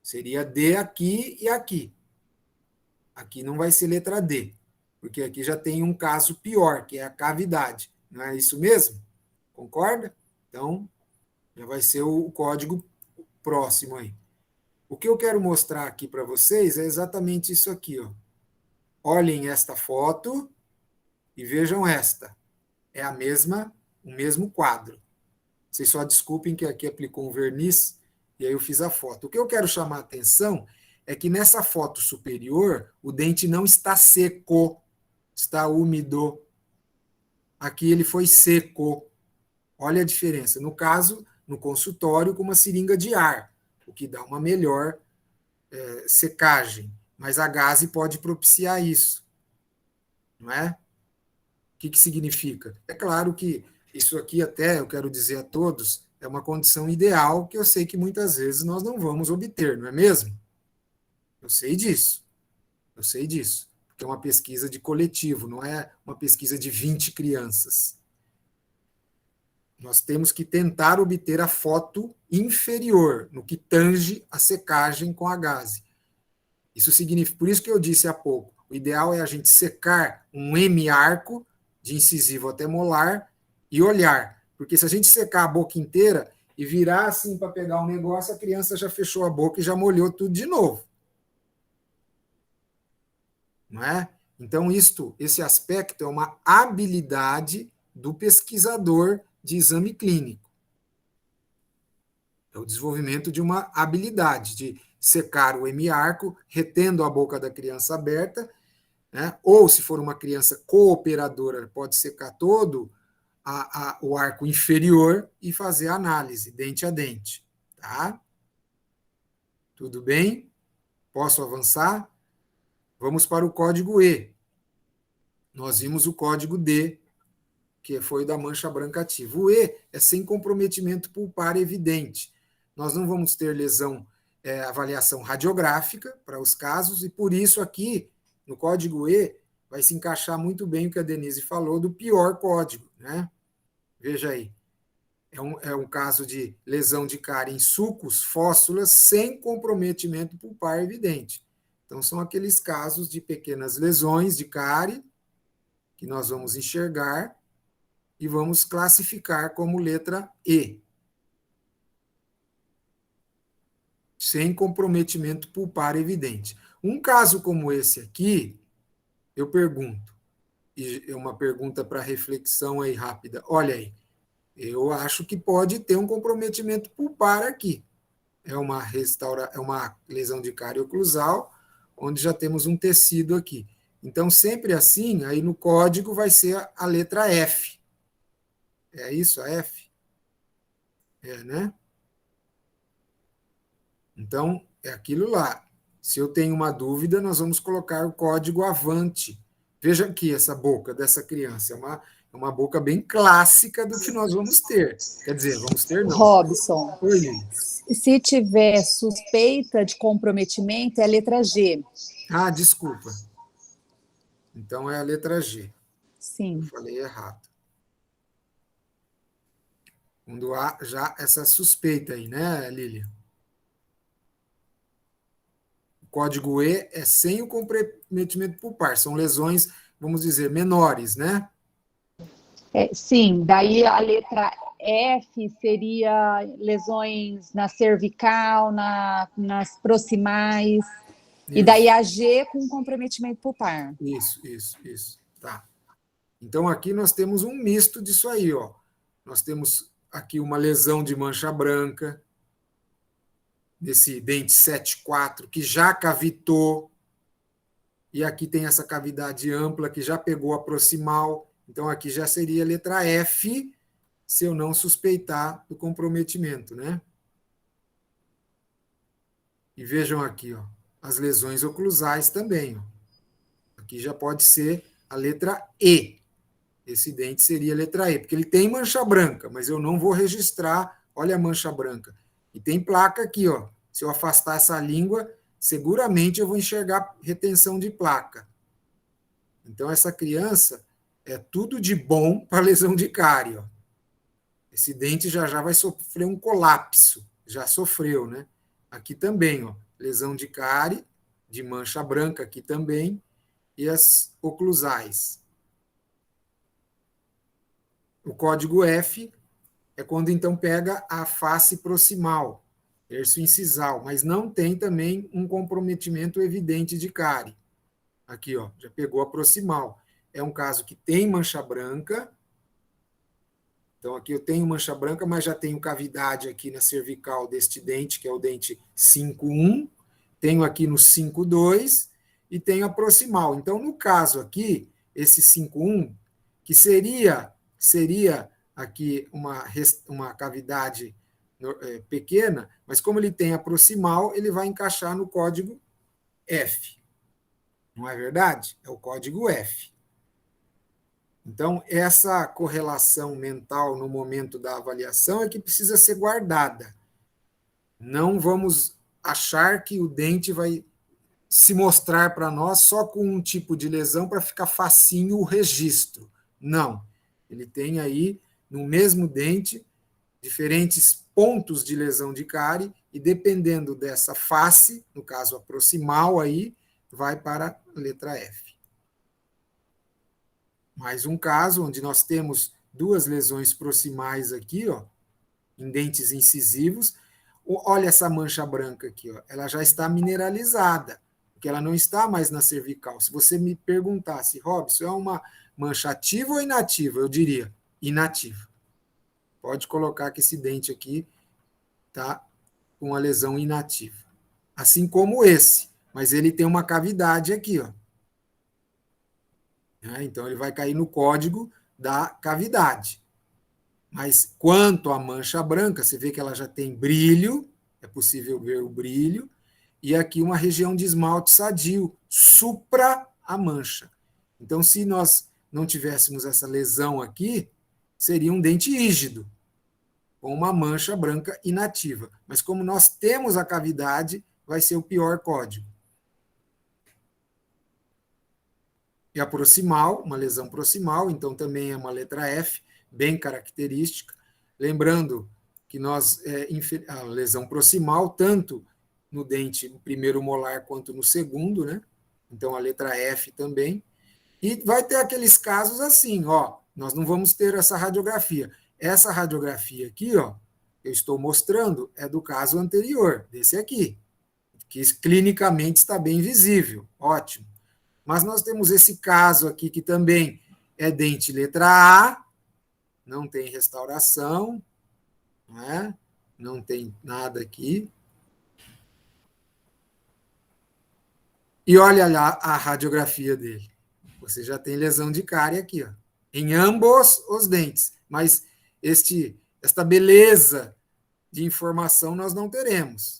Seria D aqui e aqui. Aqui não vai ser letra D, porque aqui já tem um caso pior, que é a cavidade. Não é isso mesmo? Concorda? Então, já vai ser o código próximo aí. O que eu quero mostrar aqui para vocês é exatamente isso aqui, ó. Olhem esta foto e vejam esta. É o mesmo quadro. Vocês só desculpem que aqui aplicou um verniz E aí eu fiz a foto. O que eu quero chamar a atenção é que nessa foto superior, o dente não está seco, está úmido. Aqui ele foi seco. Olha a diferença. No caso, no consultório, com uma seringa de ar, o que dá uma melhor secagem. Mas a gaze pode propiciar isso. Não é? O que significa? É claro que isso aqui até, eu quero dizer a todos, é uma condição ideal que eu sei que muitas vezes nós não vamos obter, não é mesmo? Eu sei disso. Eu sei disso. Porque é uma pesquisa de coletivo, não é uma pesquisa de 20 crianças. Nós temos que tentar obter a foto inferior, no que tange a secagem com a gaze. Isso significa, por isso que eu disse há pouco, o ideal é a gente secar um hemiarco, de incisivo até molar, e olhar. Porque se a gente secar a boca inteira e virar assim para pegar um negócio, a criança já fechou a boca e já molhou tudo de novo. Não é? Então, esse aspecto é uma habilidade do pesquisador de exame clínico. É o desenvolvimento de uma habilidade de secar o hemiarco, retendo a boca da criança aberta, né? Ou, se for uma criança cooperadora, pode secar todo o arco inferior e fazer a análise, dente a dente. Tá? Tudo bem? Posso avançar? Vamos para o código E. Nós vimos o código D, que foi da mancha branca ativa. O E é sem comprometimento pulpar evidente. Nós não vamos ter lesão, avaliação radiográfica para os casos, e por isso aqui, no código E, vai se encaixar muito bem o que a Denise falou do pior código, né? Veja aí. É um caso de lesão de cárie em sulcos, fóssulas, sem comprometimento pulpar evidente. Então, são aqueles casos de pequenas lesões de cárie que nós vamos enxergar e vamos classificar como letra E. Sem comprometimento pulpar evidente. Um caso como esse aqui, eu pergunto, e é uma pergunta para reflexão aí rápida. Olha aí, eu acho que pode ter um comprometimento pulpar aqui. É uma lesão de cárie oclusal, onde já temos um tecido aqui. Então, sempre assim, aí no código vai ser a letra F. É isso, a F? É, né? Então, é aquilo lá. Se eu tenho uma dúvida, nós vamos colocar o código avante. Veja aqui essa boca dessa criança. É uma boca bem clássica do que nós vamos ter. Quer dizer, vamos ter não. Robson, Oi, Lili. se tiver suspeita de comprometimento, é a letra G. Ah, desculpa. Então, é a letra G. Sim. Eu falei errado. Quando há já essa suspeita aí, né, Lília? O código E é sem o comprometimento pulpar. São lesões, vamos dizer, menores, né? Sim, daí a letra F seria lesões na cervical, nas proximais, Isso. e daí a G com comprometimento pulpar. Isso. Tá. Então, aqui nós temos um misto disso aí, ó. Nós temos aqui uma lesão de mancha branca, nesse dente 7,4, que já cavitou, e aqui tem essa cavidade ampla, que já pegou a proximal. Então, aqui já seria a letra F, se eu não suspeitar do comprometimento, né? E vejam aqui, ó, as lesões oclusais também, ó. Aqui já pode ser a letra E. Esse dente seria a letra E, porque ele tem mancha branca, mas eu não vou registrar, olha a mancha branca. E tem placa aqui, ó. Se eu afastar essa língua, seguramente eu vou enxergar retenção de placa. Então, essa criança é tudo de bom para lesão de cárie, ó. Esse dente já vai sofrer um colapso. Já sofreu, né? Aqui também, ó. Lesão de cárie, de mancha branca aqui também, e as oclusais. O código F é quando, então, pega a face proximal, terço incisal, mas não tem também um comprometimento evidente de cárie. Aqui, ó, já pegou a proximal. É um caso que tem mancha branca, Então, aqui eu tenho mancha branca, mas já tenho cavidade aqui na cervical deste dente, que é o dente 5.1, tenho aqui no 5.2 e tenho a proximal. Então, no caso aqui, esse 5.1, que seria aqui uma cavidade pequena, mas como ele tem a proximal, ele vai encaixar no código F. Não é verdade? É o código F. Então, essa correlação mental no momento da avaliação é que precisa ser guardada. Não vamos achar que o dente vai se mostrar para nós só com um tipo de lesão para ficar facinho o registro. Não. Ele tem aí, no mesmo dente, diferentes pontos de lesão de cárie, e dependendo dessa face, no caso a proximal aí, vai para a letra F. Mais um caso onde nós temos 2 lesões proximais aqui, ó, em dentes incisivos. Olha essa mancha branca aqui, ó, ela já está mineralizada, porque ela não está mais na cervical. Se você me perguntasse, Robson, é uma mancha ativa ou inativa? Eu diria inativa. Pode colocar que esse dente aqui está com uma lesão inativa. Assim como esse, mas ele tem uma cavidade aqui, ó. Então, ele vai cair no código da cavidade. Mas quanto à mancha branca, você vê que ela já tem brilho, é possível ver o brilho, e aqui uma região de esmalte sadio, supra a mancha. Então, se nós não tivéssemos essa lesão aqui, seria um dente rígido, com uma mancha branca inativa. Mas como nós temos a cavidade, vai ser o pior código. E a proximal, uma lesão proximal, então também é uma letra F, bem característica. Lembrando que a lesão proximal, tanto no dente no primeiro molar quanto no segundo, né? Então a letra F também. E vai ter aqueles casos assim, ó, nós não vamos ter essa radiografia. Essa radiografia aqui, ó, eu estou mostrando, é do caso anterior, desse aqui, que clinicamente está bem visível, ótimo. Mas nós temos esse caso aqui, que também é dente letra A, não tem restauração, não tem nada aqui. E olha lá a radiografia dele. Você já tem lesão de cárie aqui, ó, em ambos os dentes. Mas esta beleza de informação nós não teremos.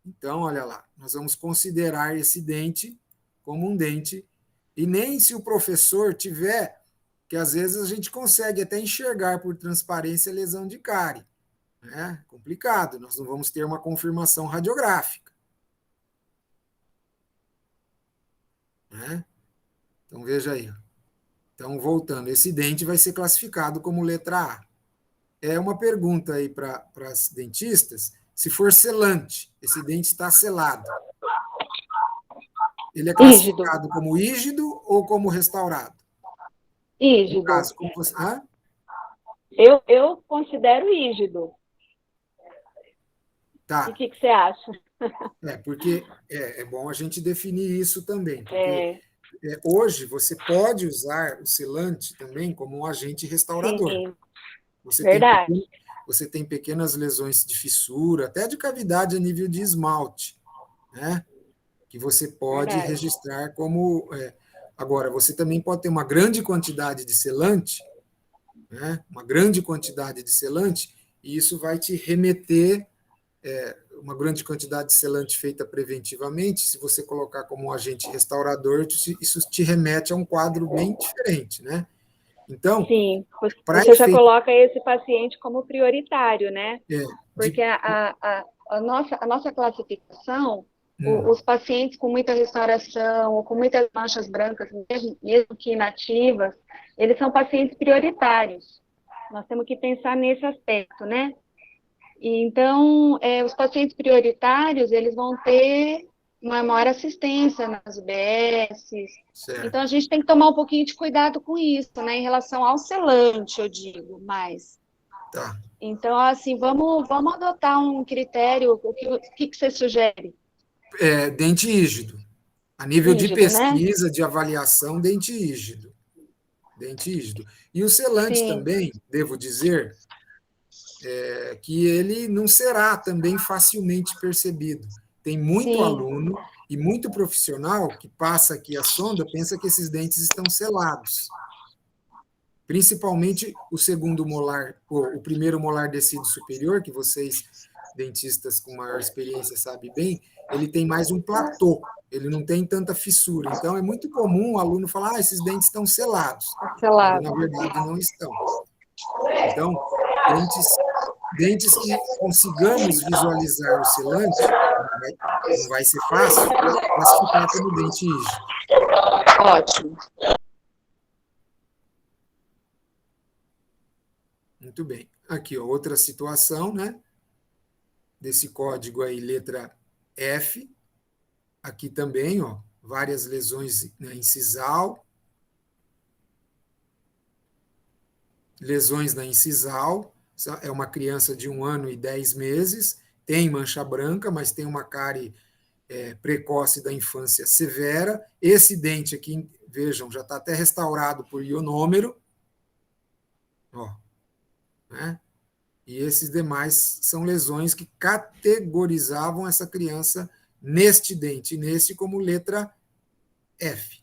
Então, olha lá, nós vamos considerar esse dente como um dente. E nem se o professor tiver, que às vezes a gente consegue até enxergar por transparência a lesão de cárie. Né? Complicado, nós não vamos ter uma confirmação radiográfica. Né? Então, veja aí. Então, voltando, esse dente vai ser classificado como letra A. É uma pergunta aí para as dentistas, se for selante, esse dente está selado. Ele é classificado como rígido ou como restaurado? Rígido. No caso, como você... Eu considero rígido. Tá. E o que você acha? Porque é bom a gente definir isso também. Porque hoje você pode usar o selante também como um agente restaurador. Sim, verdade. Você tem pequenas lesões de fissura, até de cavidade a nível de esmalte, né? Que você pode registrar como... Agora, você também pode ter uma grande quantidade de selante, né? Uma grande quantidade de selante, e isso vai te remeter, uma grande quantidade de selante feita preventivamente, se você colocar como um agente restaurador, isso te remete a um quadro bem diferente, né? Então, sim, você já coloca esse paciente como prioritário, né? Porque a nossa classificação, os pacientes com muita restauração ou com muitas manchas brancas, mesmo que inativas, eles são pacientes prioritários. Nós temos que pensar nesse aspecto, né? E, então, os pacientes prioritários, eles vão ter uma maior assistência nas UBS. Certo. Então, a gente tem que tomar um pouquinho de cuidado com isso, né? Em relação ao selante, eu digo, mais. Tá. Então, assim, vamos adotar um critério. O que você sugere? Dente rígido. A nível de pesquisa, né? De avaliação, dente rígido. Dente rígido. E o selante também, devo dizer, que ele não será também facilmente percebido. Tem muito Sim. aluno e muito profissional que passa aqui a sonda, pensa que esses dentes estão selados. Principalmente o segundo molar, o primeiro molar descido superior, que vocês, dentistas com maior experiência, sabem bem, ele tem mais um platô, ele não tem tanta fissura. Então, é muito comum o aluno falar, esses dentes estão selados, quando, na verdade, não estão. Então, dentes que consigamos visualizar o selante, não vai ser fácil, classificar como dente rígido. Ótimo. Muito bem. Aqui, ó, outra situação, né? Desse código aí, letra F. Aqui também, ó, várias lesões na incisal. Lesões na incisal. É uma criança de 1 ano e 10 meses. Tem mancha branca, mas tem uma cárie precoce da infância severa. Esse dente aqui, vejam, já está até restaurado por ionômero. Ó, né? E esses demais são lesões que categorizavam essa criança neste dente, neste como letra F.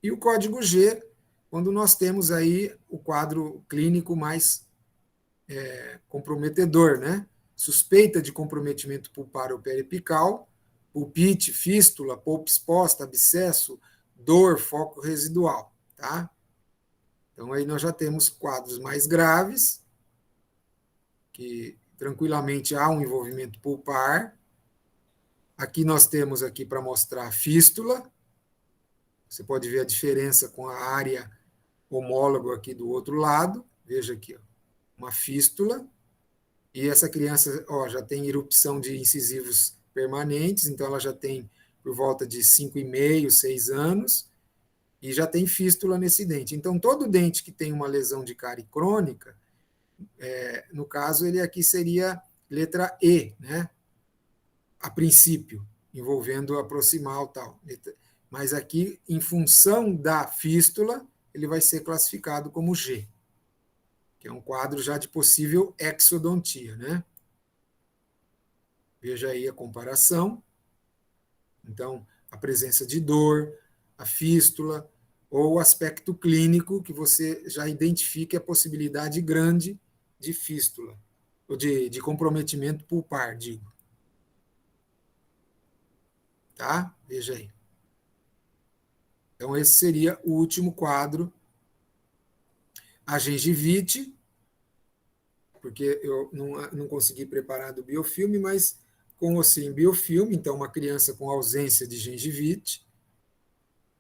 E o código G, quando nós temos aí o quadro clínico mais comprometedor, né? Suspeita de comprometimento pulpar ou periapical, pulpite, fístula, polpa exposta, abscesso, dor, foco residual, tá? Então, aí nós já temos quadros mais graves, que tranquilamente há um envolvimento pulpar. Aqui nós temos aqui para mostrar a fístula. Você pode ver a diferença com a área homóloga aqui do outro lado. Veja aqui, ó, uma fístula. E essa criança, ó, já tem erupção de incisivos permanentes, então ela já tem por volta de 5,5, 6 anos. E já tem fístula nesse dente. Então, todo dente que tem uma lesão de cárie crônica, no caso, ele aqui seria letra E, né? A princípio, envolvendo a proximal e tal. Mas aqui, em função da fístula, ele vai ser classificado como G, que é um quadro já de possível exodontia, né? Veja aí a comparação. Então, a presença de dor, a fístula, ou o aspecto clínico, que você já identifique a possibilidade grande de fístula, ou de comprometimento pulpar, digo. Tá? Veja aí. Então, esse seria o último quadro. A gengivite, porque eu não consegui preparar do biofilme, mas com ou sem biofilme, então uma criança com ausência de gengivite,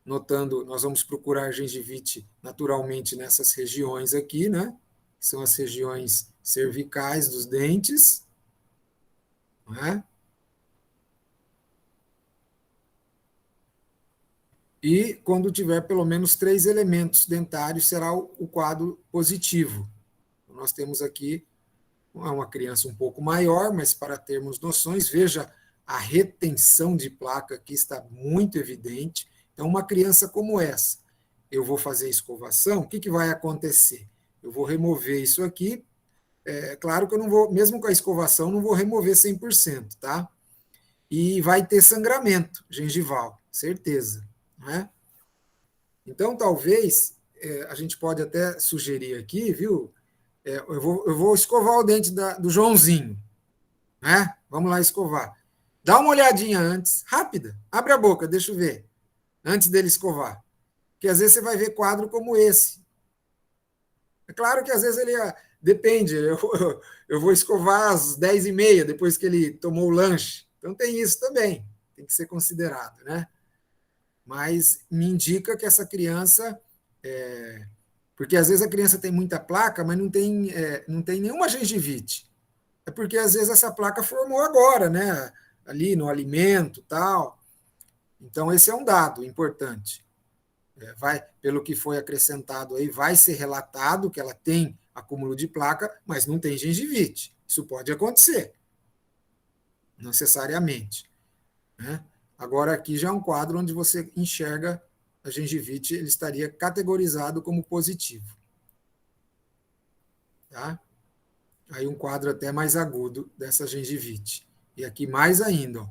notando, nós vamos procurar gengivite naturalmente nessas regiões aqui, né? Que são as regiões cervicais dos dentes, não é? E quando tiver pelo menos 3 elementos dentários, será o quadro positivo. Nós temos aqui uma criança um pouco maior, mas para termos noções, veja a retenção de placa aqui está muito evidente. Então, uma criança como essa, eu vou fazer escovação, o que vai acontecer? Eu vou remover isso aqui, claro que eu não vou, mesmo com a escovação, não vou remover 100%, tá? E vai ter sangramento gengival, certeza, não é? Então, talvez, a gente pode até sugerir aqui, viu? Eu vou escovar o dente do Joãozinho, né? Vamos lá escovar. Dá uma olhadinha antes, rápida, abre a boca, deixa eu ver, antes dele escovar. Porque às vezes você vai ver quadro como esse. É claro que às vezes ele depende, eu vou escovar às 10h30, depois que ele tomou o lanche. Então tem isso também, tem que ser considerado, né? Mas me indica que essa criança... porque às vezes a criança tem muita placa, mas não tem nenhuma gengivite. É porque às vezes essa placa formou agora, né? Ali no alimento, tal. Então esse é um dado importante. Pelo que foi acrescentado aí, vai ser relatado que ela tem acúmulo de placa, mas não tem gengivite. Isso pode acontecer, não necessariamente, né? Agora aqui já é um quadro onde você enxerga a gengivite, ele estaria categorizado como positivo. tá? Aí um quadro até mais agudo dessa gengivite. E aqui mais ainda, ó.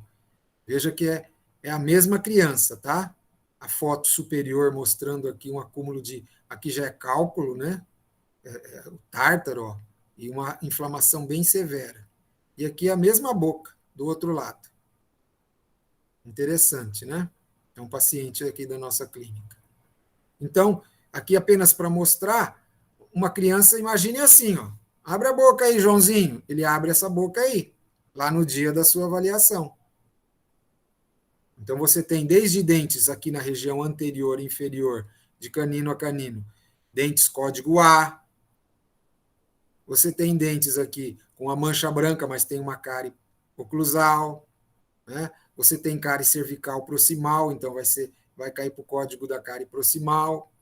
Veja que é a mesma criança, tá? A foto superior mostrando aqui um acúmulo de... Aqui já é cálculo, né? O tártaro, ó, e uma inflamação bem severa. E aqui a mesma boca, do outro lado. Interessante, né? É um paciente aqui da nossa clínica. Então, aqui apenas para mostrar, uma criança, imagine assim, ó. Abre a boca aí, Joãozinho. Ele abre essa boca aí, lá no dia da sua avaliação. Então, você tem desde dentes aqui na região anterior e inferior, de canino a canino, dentes código A. Você tem dentes aqui com a mancha branca, mas tem uma cárie oclusal, né? Você tem cárie cervical proximal, então vai cair para o código da cárie proximal.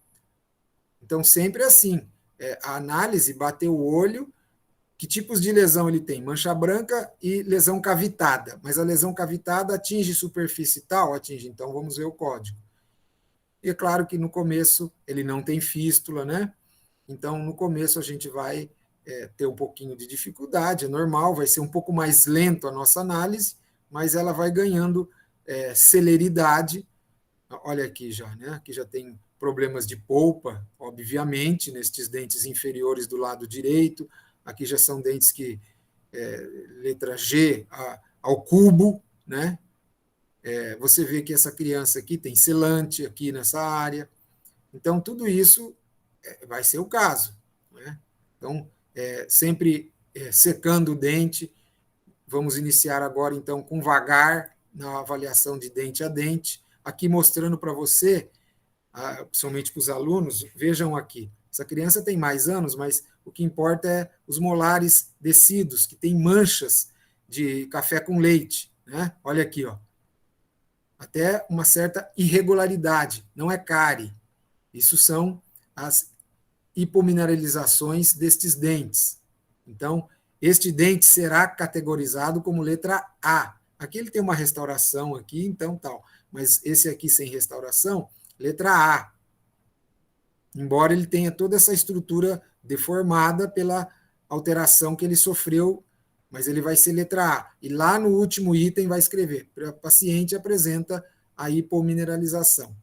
Então, sempre assim, a análise bateu o olho, que tipos de lesão ele tem? Mancha branca e lesão cavitada. Mas a lesão cavitada atinge superfície tal? Atinge, então vamos ver o código. E é claro que no começo ele não tem fístula, né? Então, no começo a gente vai ter um pouquinho de dificuldade, é normal, vai ser um pouco mais lento a nossa análise, mas ela vai ganhando celeridade. Olha aqui já, né? Aqui já tem problemas de polpa, obviamente, nestes dentes inferiores do lado direito. Aqui já são dentes que, letra G ao cubo, né? Você vê que essa criança aqui tem selante aqui nessa área. Então, tudo isso vai ser o caso, né? Então, sempre secando o dente. Vamos iniciar agora, então, com vagar na avaliação de dente a dente. Aqui mostrando para você, principalmente para os alunos, vejam aqui. Essa criança tem mais anos, mas o que importa é os molares descidos, que tem manchas de café com leite, né? Olha aqui, ó. Até uma certa irregularidade, não é cárie. Isso são as hipomineralizações destes dentes. Então, este dente será categorizado como letra A. Aqui ele tem uma restauração aqui, então tal. Mas esse aqui sem restauração, letra A. Embora ele tenha toda essa estrutura deformada pela alteração que ele sofreu, mas ele vai ser letra A. E lá no último item vai escrever, o paciente apresenta a hipomineralização.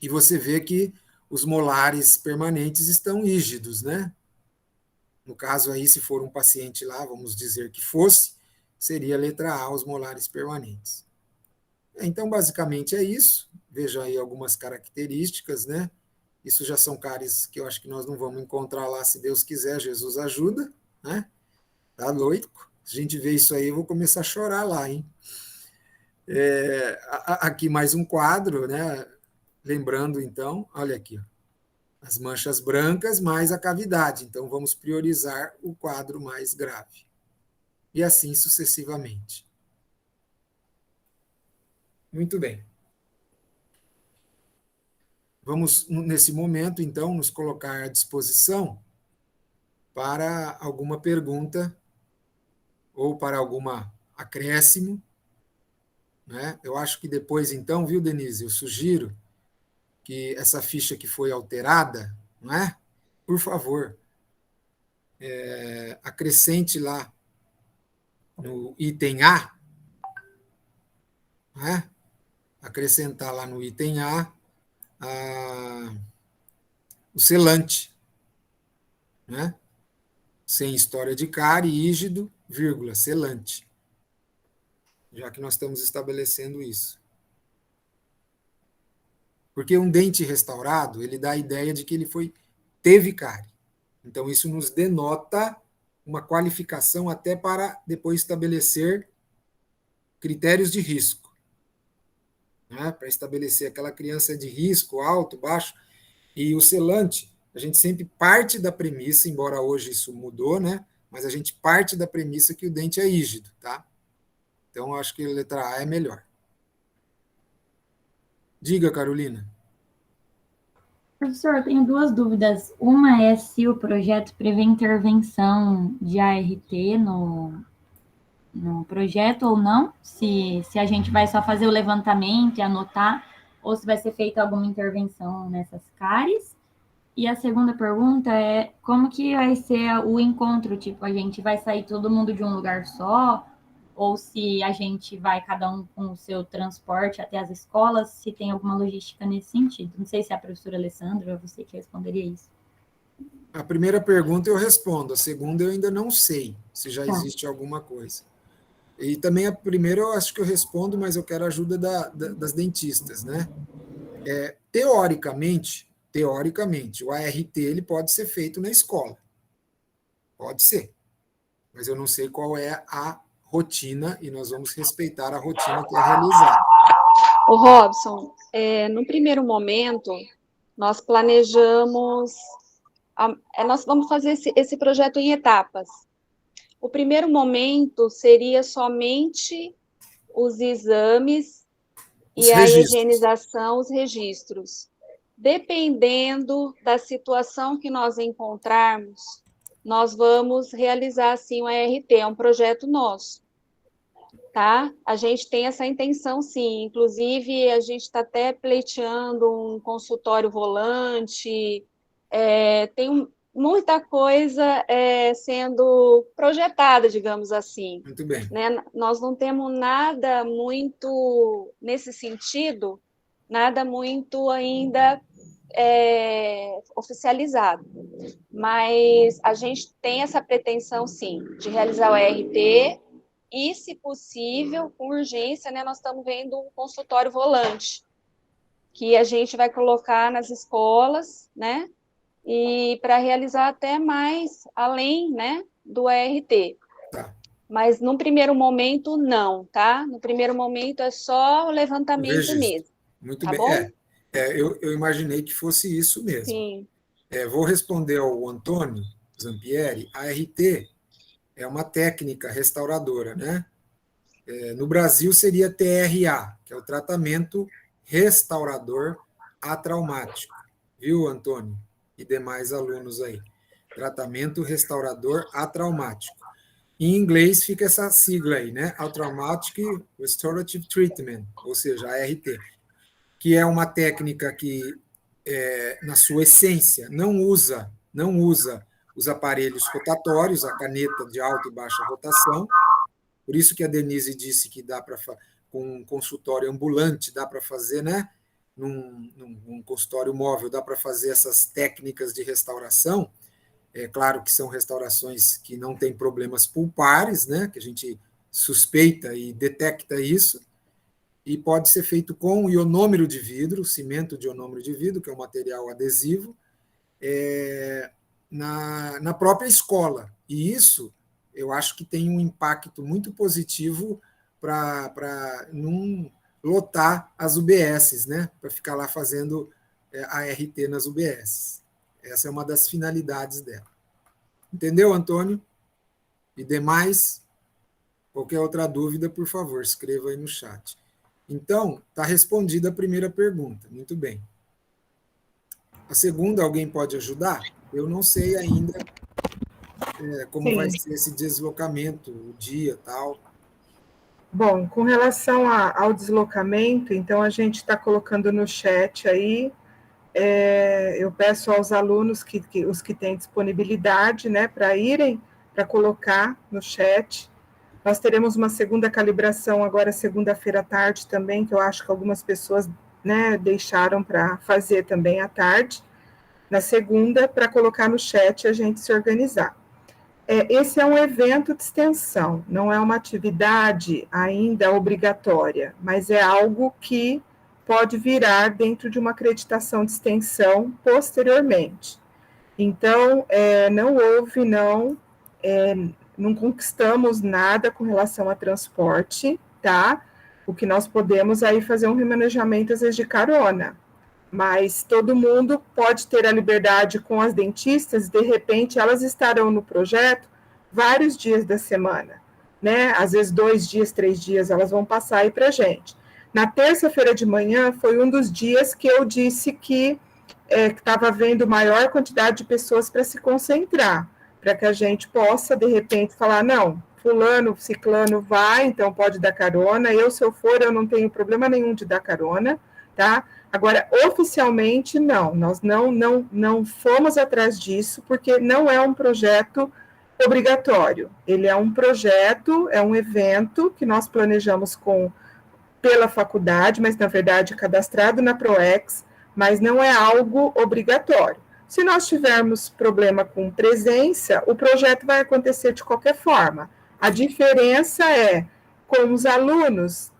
E você vê que os molares permanentes estão rígidos, né? No caso aí, se for um paciente lá, vamos dizer que fosse, seria letra A, os molares permanentes. Então, basicamente é isso. Veja aí algumas características, né? Isso já são cáries que eu acho que nós não vamos encontrar lá, se Deus quiser, Jesus ajuda, né? Tá doido? Se a gente vê isso aí, eu vou começar a chorar lá, hein? Aqui mais um quadro, né? Lembrando, então, olha aqui, ó, as manchas brancas mais a cavidade. Então, vamos priorizar o quadro mais grave. E assim sucessivamente. Muito bem. Vamos, nesse momento, então, nos colocar à disposição para alguma pergunta ou para alguma acréscimo, né? Eu acho que depois, então, viu, Denise, eu sugiro que essa ficha que foi alterada, não é? Por favor, acrescente lá no item A, não é? Acrescentar lá no item A o selante, né? Sem história de cárie, rígido, vírgula, selante. Já que nós estamos estabelecendo isso. Porque um dente restaurado, ele dá a ideia de que ele teve cárie. Então, isso nos denota uma qualificação até para depois estabelecer critérios de risco. Né? Para estabelecer aquela criança de risco, alto, baixo. E o selante, a gente sempre parte da premissa, embora hoje isso mudou, né? Mas a gente parte da premissa que o dente é rígido, tá? Então, eu acho que a letra A é melhor. Diga, Carolina. Professor, eu tenho duas dúvidas. Uma é se o projeto prevê intervenção de ART no projeto ou não, se a gente vai só fazer o levantamento e anotar, ou se vai ser feita alguma intervenção nessas cáries. E a segunda pergunta é como que vai ser o encontro? Tipo, a gente vai sair todo mundo de um lugar só? Ou se a gente vai cada um com o seu transporte até as escolas, se tem alguma logística nesse sentido. Não sei se é a professora Alessandra ou você que responderia isso. A primeira pergunta eu respondo, a segunda eu ainda não sei se já Tá. existe alguma coisa. E também a primeira eu acho que eu respondo, mas eu quero a ajuda das dentistas, né? Teoricamente, o ART ele pode ser feito na escola. Pode ser. Mas eu não sei qual é a rotina e nós vamos respeitar a rotina que é realizada. O Robson, no primeiro momento, nós planejamos, nós vamos fazer esse projeto em etapas. O primeiro momento seria somente os exames e a higienização, os registros. Dependendo da situação que nós encontrarmos, nós vamos realizar, sim, o ART, é um projeto nosso, tá? A gente tem essa intenção, sim, inclusive a gente está até pleiteando um consultório volante, tem muita coisa sendo projetada, digamos assim. Muito bem. Né? Nós não temos nada muito, nesse sentido, nada muito ainda oficializado. Mas a gente tem essa pretensão, sim, de realizar o ART e, se possível, com urgência, né, nós estamos vendo um consultório volante, que a gente vai colocar nas escolas, né, e para realizar até mais além, né, do ART. Tá. Mas, no primeiro momento, não, tá? No primeiro momento é só o levantamento mesmo. Muito tá bem. Bom? Eu imaginei que fosse isso mesmo. Sim. Vou responder ao Antônio Zampieri. A ART é uma técnica restauradora, né? No Brasil seria TRA, que é o tratamento restaurador atraumático. Viu, Antônio? E demais alunos aí. Tratamento restaurador atraumático. Em inglês fica essa sigla aí, né? Traumatic Restorative Treatment, ou seja, ART, que é uma técnica que, na sua essência, não usa os aparelhos rotatórios, a caneta de alta e baixa rotação. Por isso que a Denise disse que dá para, com um consultório ambulante, dá para fazer, né? Num consultório móvel, dá para fazer essas técnicas de restauração. É claro que são restaurações que não têm problemas pulpares, né? Que a gente suspeita e detecta isso, e pode ser feito com ionômero de vidro, cimento de ionômero de vidro, que é um material adesivo, na própria escola. E isso, eu acho que tem um impacto muito positivo para não lotar as UBSs, né? Para ficar lá fazendo ART nas UBSs. Essa é uma das finalidades dela. Entendeu, Antônio? E demais, qualquer outra dúvida, por favor, escreva aí no chat. Então, está respondida a primeira pergunta. Muito bem. A segunda, alguém pode ajudar? Eu não sei ainda como vai ser esse deslocamento, o dia e tal. Bom, com relação ao deslocamento, então a gente está colocando no chat aí, eu peço aos alunos, os que têm disponibilidade, né, para irem, para colocar no chat. Nós teremos uma segunda calibração agora, segunda-feira à tarde também, que eu acho que algumas pessoas, né, deixaram para fazer também à tarde, na segunda, para colocar no chat e a gente se organizar. Esse é um evento de extensão, não é uma atividade ainda obrigatória, mas é algo que pode virar dentro de uma acreditação de extensão posteriormente. Então, não conquistamos nada com relação a transporte, tá? O que nós podemos aí fazer um remanejamento, às vezes, de carona. Mas todo mundo pode ter a liberdade com as dentistas, de repente elas estarão no projeto vários dias da semana, né? Às vezes 2 dias, 3 dias, elas vão passar aí para a gente. Na terça-feira de manhã foi um dos dias que eu disse que estava havendo maior quantidade de pessoas para se concentrar, para que a gente possa, de repente, falar, não, fulano, ciclano vai, então pode dar carona, se eu for, eu não tenho problema nenhum de dar carona, tá? Agora, oficialmente, não, nós não fomos atrás disso, porque não é um projeto obrigatório. Ele é um projeto, é um evento que nós planejamos pela faculdade, mas, na verdade, cadastrado na ProEx, mas não é algo obrigatório. Se nós tivermos problema com presença, o projeto vai acontecer de qualquer forma. A diferença é, com os alunos,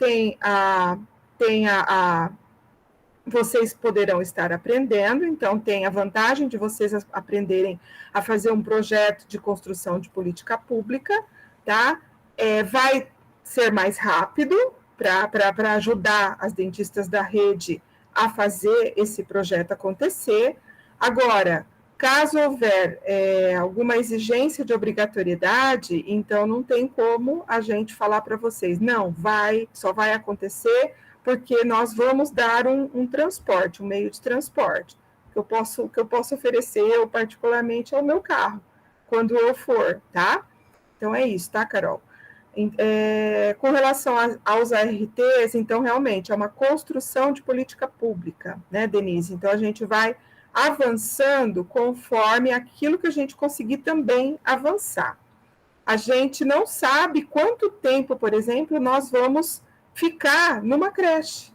vocês poderão estar aprendendo, então tem a vantagem de vocês aprenderem a fazer um projeto de construção de política pública, tá? Vai ser mais rápido para ajudar as dentistas da rede a fazer esse projeto acontecer. Agora, caso houver alguma exigência de obrigatoriedade, então não tem como a gente falar para vocês, não, só vai acontecer porque nós vamos dar um transporte, um meio de transporte, que eu posso oferecer, eu particularmente, ao meu carro, quando eu for, tá? Então é isso, tá, Carol? Com relação aos ARTs, então, realmente, é uma construção de política pública, né, Denise? Então, a gente vai avançando conforme aquilo que a gente conseguir também avançar. A gente não sabe quanto tempo, por exemplo, nós vamos ficar numa creche.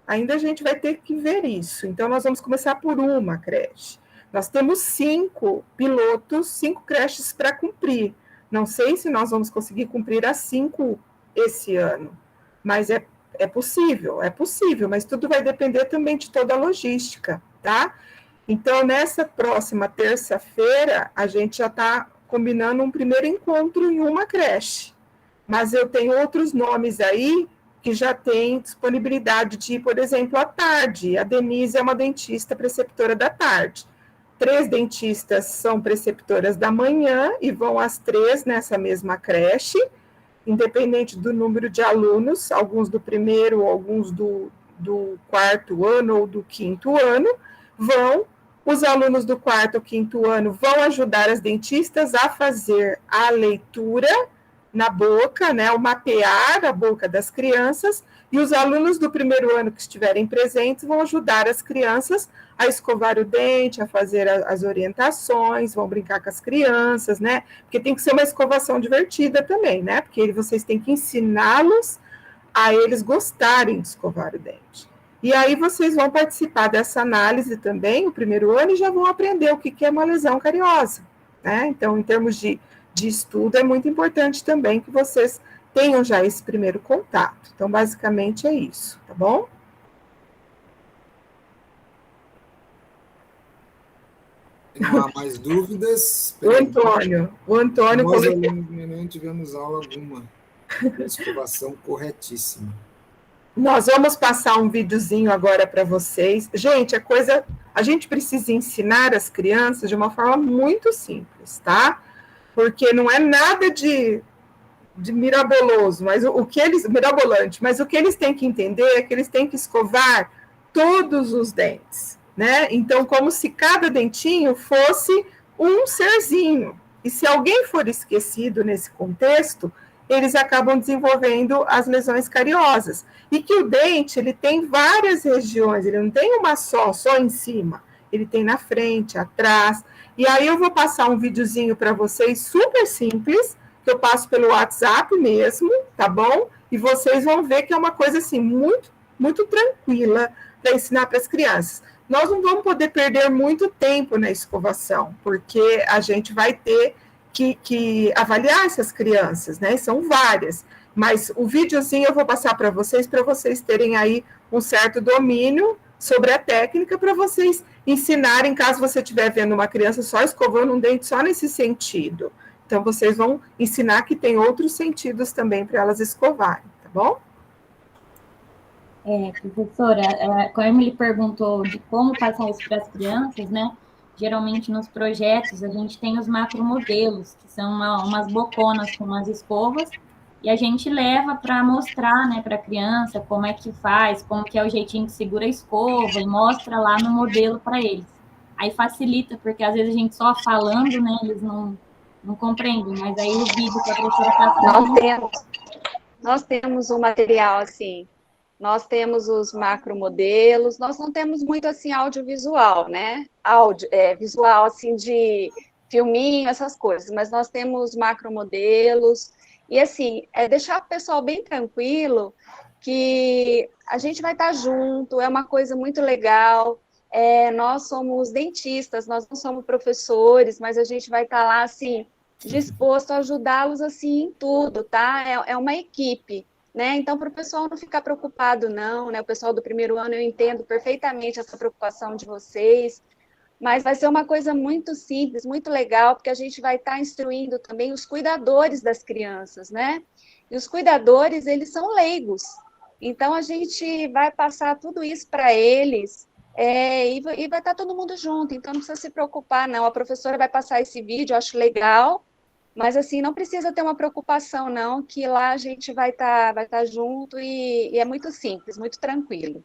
Ainda a gente vai ter que ver isso. Então, nós vamos começar por uma creche. Nós temos 5 pilotos, 5 creches para cumprir. Não sei se nós vamos conseguir cumprir as 5 esse ano, mas é possível, mas tudo vai depender também de toda a logística, tá? Então, nessa próxima terça-feira, a gente já está combinando um primeiro encontro em uma creche, mas eu tenho outros nomes aí que já têm disponibilidade de ir, por exemplo, à tarde. A Denise é uma dentista preceptora da tarde. 3 dentistas são preceptoras da manhã e vão às 3 nessa mesma creche, independente do número de alunos, alguns do primeiro, alguns do 4º ano ou do 5º ano, os alunos do 4º ou 5º ano vão ajudar as dentistas a fazer a leitura na boca, né, o mapear a boca das crianças, e os alunos do primeiro ano que estiverem presentes vão ajudar as crianças a escovar o dente, a fazer as orientações, vão brincar com as crianças, né, porque tem que ser uma escovação divertida também, né, porque vocês têm que ensiná-los a eles gostarem de escovar o dente. E aí vocês vão participar dessa análise também, o primeiro ano, e já vão aprender o que é uma lesão cariosa, né, então, em termos de estudo, é muito importante também que vocês tenham já esse primeiro contato. Então, basicamente, é isso, tá bom? Não há mais dúvidas? O Antônio. Nós, alunos, não tivemos aula alguma. Escovação corretíssima. Nós vamos passar um videozinho agora para vocês. Gente, a gente precisa ensinar as crianças de uma forma muito simples, tá? Porque não é nada de miraboloso, mas mirabolante, mas o que eles têm que entender é que eles têm que escovar todos os dentes, né? Então, como se cada dentinho fosse um serzinho. E se alguém for esquecido nesse contexto, eles acabam desenvolvendo as lesões cariosas. E que o dente, ele tem várias regiões, ele não tem uma só em cima. Ele tem na frente, atrás. E aí eu vou passar um videozinho para vocês, super simples, que eu passo pelo WhatsApp mesmo, tá bom? E vocês vão ver que é uma coisa, assim, muito, muito tranquila para ensinar para as crianças. Nós não vamos poder perder muito tempo na escovação, porque a gente vai ter que avaliar essas crianças, né? São várias. Mas o videozinho eu vou passar para vocês terem aí um certo domínio sobre a técnica, para vocês ensinarem, caso você estiver vendo uma criança só escovando um dente só nesse sentido. Então, vocês vão ensinar que tem outros sentidos também para elas escovarem, tá bom? Professora, como a Emily perguntou de como passar isso para as crianças, né? Geralmente, nos projetos, a gente tem os macromodelos, que são umas boconas com umas escovas, e a gente leva para mostrar, né, para a criança como é que faz, como que é o jeitinho que segura a escova, e mostra lá no modelo para eles. Aí facilita, porque às vezes a gente só falando, né, eles não compreendem, mas aí o vídeo que a professora está Nós temos um material assim. nós temos os macromodelos, nós não temos muito, assim, audiovisual, né? Visual, assim, de filminho, essas coisas, mas nós temos macromodelos, e, assim, deixar o pessoal bem tranquilo que a gente vai estar junto, é uma coisa muito legal. Nós somos dentistas, nós não somos professores, mas a gente vai estar lá, assim, disposto a ajudá-los, assim, em tudo, tá? É uma equipe, né? Então, para o pessoal não ficar preocupado, não, né? O pessoal do primeiro ano, eu entendo perfeitamente essa preocupação de vocês, mas vai ser uma coisa muito simples, muito legal, porque a gente vai estar instruindo também os cuidadores das crianças, né? E os cuidadores, eles são leigos, então a gente vai passar tudo isso para eles, e vai estar todo mundo junto, então não precisa se preocupar, não. A professora vai passar esse vídeo, eu acho legal, mas, assim, não precisa ter uma preocupação, não, que lá a gente vai tá junto e é muito simples, muito tranquilo.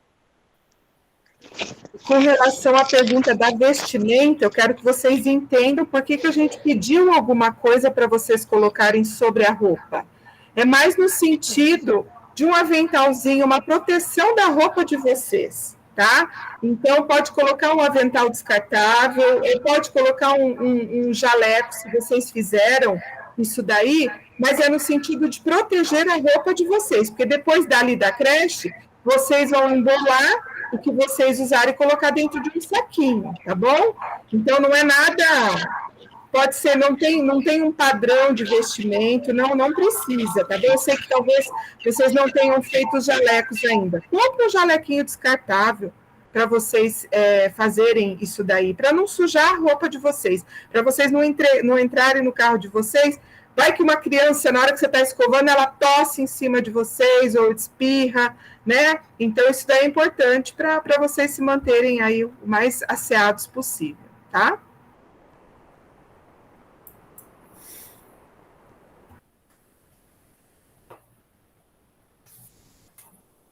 Com relação à pergunta da vestimenta, eu quero que vocês entendam por que a gente pediu alguma coisa para vocês colocarem sobre a roupa. É mais no sentido de um aventalzinho, uma proteção da roupa de vocês, tá? Então, pode colocar um avental descartável, ou pode colocar um jaleco, se vocês fizeram isso daí, mas é no sentido de proteger a roupa de vocês, porque depois dali da creche, vocês vão embolar o que vocês usarem e colocar dentro de um saquinho, tá bom? Então, não é nada... Pode ser, não tem um padrão de vestimento, não precisa, tá bom? Eu sei que talvez vocês não tenham feito os jalecos ainda. Compre um jalequinho descartável para vocês fazerem isso daí, para não sujar a roupa de vocês, para vocês não entrarem no carro de vocês. Vai que uma criança, na hora que você está escovando, ela tosse em cima de vocês ou espirra, né? Então, isso daí é importante para vocês se manterem aí o mais asseados possível, tá?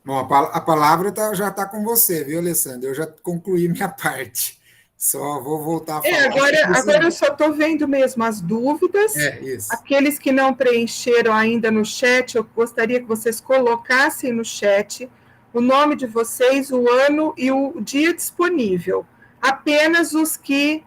Bom, a palavra já está com você, viu, Alessandra? Eu já concluí minha parte. Só vou voltar a falar. Agora eu só estou vendo mesmo as dúvidas. Isso. Aqueles que não preencheram ainda no chat, eu gostaria que vocês colocassem no chat o nome de vocês, o ano e o dia disponível. Apenas os que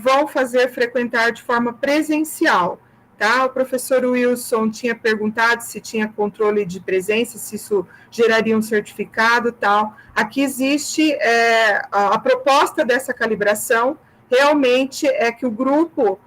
vão frequentar de forma presencial. Tá? O professor Wilson tinha perguntado se tinha controle de presença, se isso geraria um certificado, tal. Aqui existe a proposta dessa calibração, realmente é que o grupo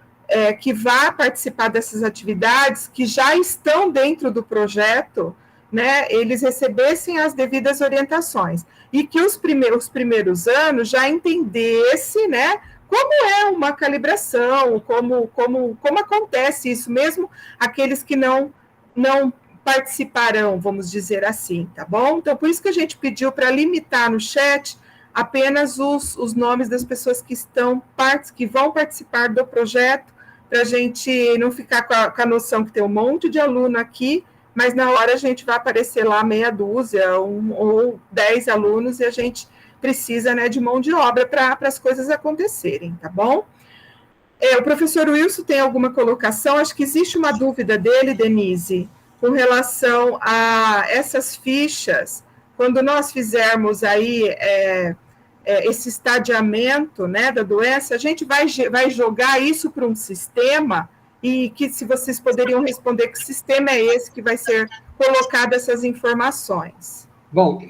que vai participar dessas atividades, que já estão dentro do projeto, né, eles recebessem as devidas orientações, e que os primeiros anos já entendesse, né, como é uma calibração, como acontece isso, mesmo aqueles que não participarão, vamos dizer assim, tá bom? Então, por isso que a gente pediu para limitar no chat apenas os nomes das pessoas que vão participar do projeto, para a gente não ficar com a noção que tem um monte de aluno aqui, mas na hora a gente vai aparecer lá meia dúzia ou 10 alunos e a gente precisa, né, de mão de obra para as coisas acontecerem, tá bom? O professor Wilson tem alguma colocação? Acho que existe uma dúvida dele, Denise, com relação a essas fichas. Quando nós fizermos aí esse estadiamento, né, da doença, a gente vai jogar isso para um sistema, e que se vocês poderiam responder que sistema é esse que vai ser colocado essas informações. Bom,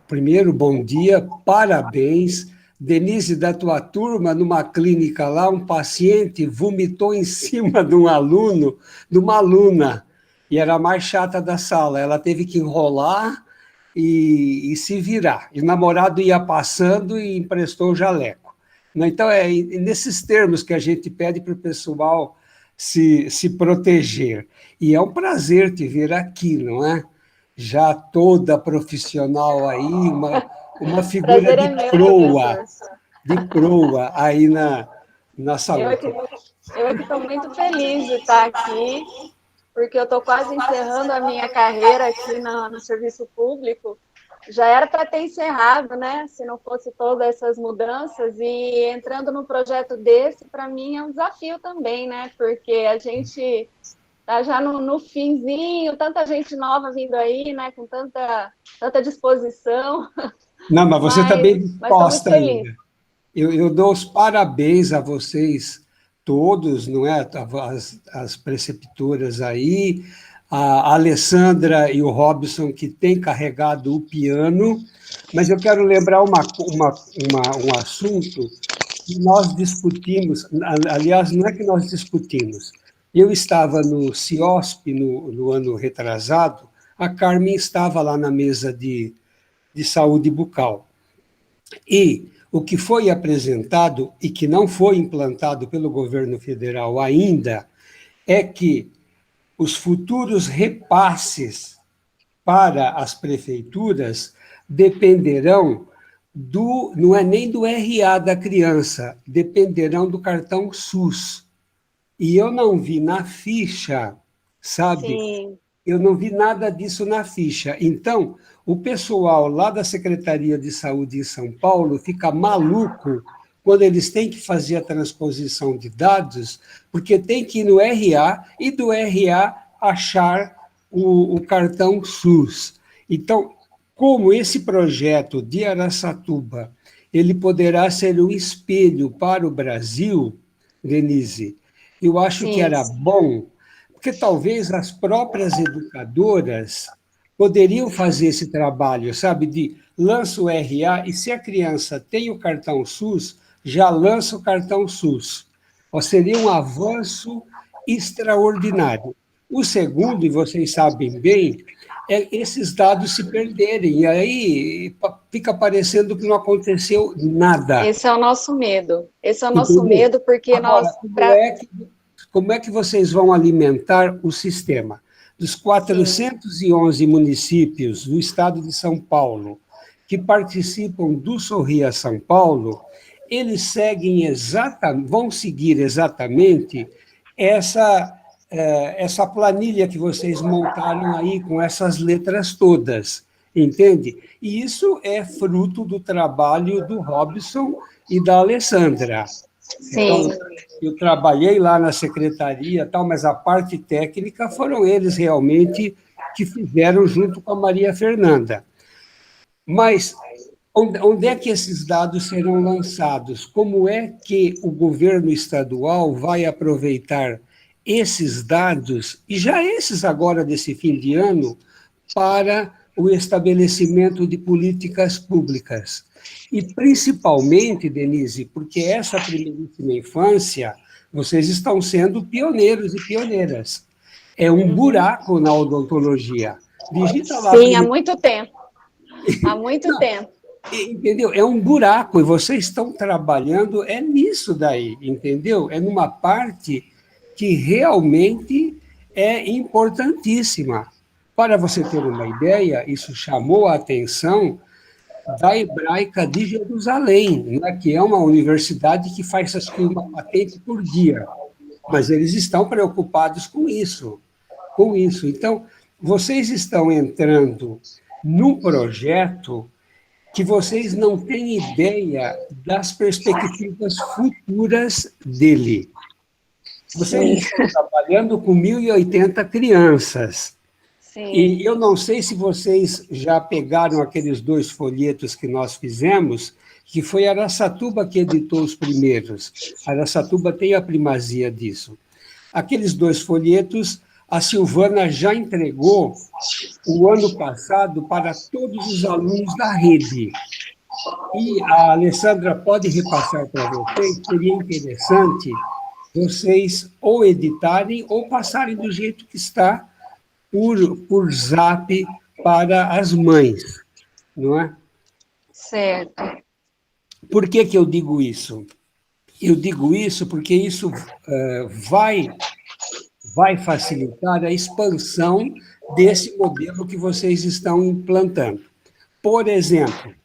primeiro, bom dia, parabéns. Denise, da tua turma, numa clínica lá, um paciente vomitou em cima de um aluno, de uma aluna, e era a mais chata da sala. Ela teve que enrolar e se virar. E o namorado ia passando e emprestou o jaleco. Então, é nesses termos que a gente pede para o pessoal se proteger. E é um prazer te ver aqui, não é? Já toda profissional aí, uma figura de proa aí na saúde. Eu aqui estou muito feliz de estar aqui, porque eu estou quase encerrando a minha carreira aqui no serviço público. Já era para ter encerrado, né? Se não fosse todas essas mudanças, e entrando num projeto desse, para mim, é um desafio também, né? Porque a gente tá já no finzinho, tanta gente nova vindo aí, né, com tanta disposição, Não, mas você está bem mas estou muito disposta feliz. ainda. Eu dou os parabéns a vocês todos, não é? As preceptoras aí, a Alessandra e o Robson, que têm carregado o piano, mas eu quero lembrar um assunto que nós discutimos, aliás, não é que nós discutimos, eu estava no CIOSP no ano retrasado, a Carmen estava lá na mesa de saúde bucal. E o que foi apresentado e que não foi implantado pelo governo federal ainda é que os futuros repasses para as prefeituras dependerão não é nem do RA da criança, dependerão do cartão SUS. E eu não vi na ficha, sabe? Sim. Eu não vi nada disso na ficha. Então, o pessoal lá da Secretaria de Saúde em São Paulo fica maluco quando eles têm que fazer a transposição de dados, porque tem que ir no RA e do RA achar o cartão SUS. Então, como esse projeto de Araçatuba, ele poderá ser um espelho para o Brasil, Denise, eu acho que era bom, porque talvez as próprias educadoras poderiam fazer esse trabalho, sabe, de lança o RA e se a criança tem o cartão SUS, já lança o cartão SUS. Seria um avanço extraordinário. O segundo, e vocês sabem bem, é esses dados se perderem, e aí fica parecendo que não aconteceu nada. Esse é o nosso medo. Esse é o nosso medo, porque agora, como é que vocês vão alimentar o sistema? Dos 411 municípios do estado de São Paulo que participam do Sorria São Paulo, eles vão seguir exatamente essa planilha que vocês montaram aí com essas letras todas, entende? E isso é fruto do trabalho do Robson e da Alessandra. Sim. Então, eu trabalhei lá na secretaria, tal, mas a parte técnica foram eles realmente que fizeram junto com a Maria Fernanda. Mas onde é que esses dados serão lançados? Como é que o governo estadual vai aproveitar esses dados, e já esses agora desse fim de ano, para o estabelecimento de políticas públicas? E, principalmente, Denise, porque essa primeiríssima infância, vocês estão sendo pioneiros e pioneiras. É um buraco na odontologia. Digita lá. Sim, há muito tempo. Há muito tempo. Entendeu? É um buraco, e vocês estão trabalhando nisso daí, entendeu? É numa parte que realmente é importantíssima. Para você ter uma ideia, isso chamou a atenção da Hebraica de Jerusalém, né, que é uma universidade que faz acho que uma patente por dia, mas eles estão preocupados com isso. Então, vocês estão entrando num projeto que vocês não têm ideia das perspectivas futuras dele. Vocês estão trabalhando com 1.080 crianças. Sim. E eu não sei se vocês já pegaram aqueles 2 folhetos que nós fizemos, que foi a Araçatuba que editou os primeiros. A Araçatuba tem a primazia disso. Aqueles 2 folhetos, a Silvana já entregou o ano passado para todos os alunos da rede. E a Alessandra pode repassar para vocês, seria interessante vocês ou editarem ou passarem do jeito que está por zap para as mães, não é? Certo. Por que eu digo isso? Eu digo isso porque isso vai facilitar a expansão desse modelo que vocês estão implantando. Por exemplo,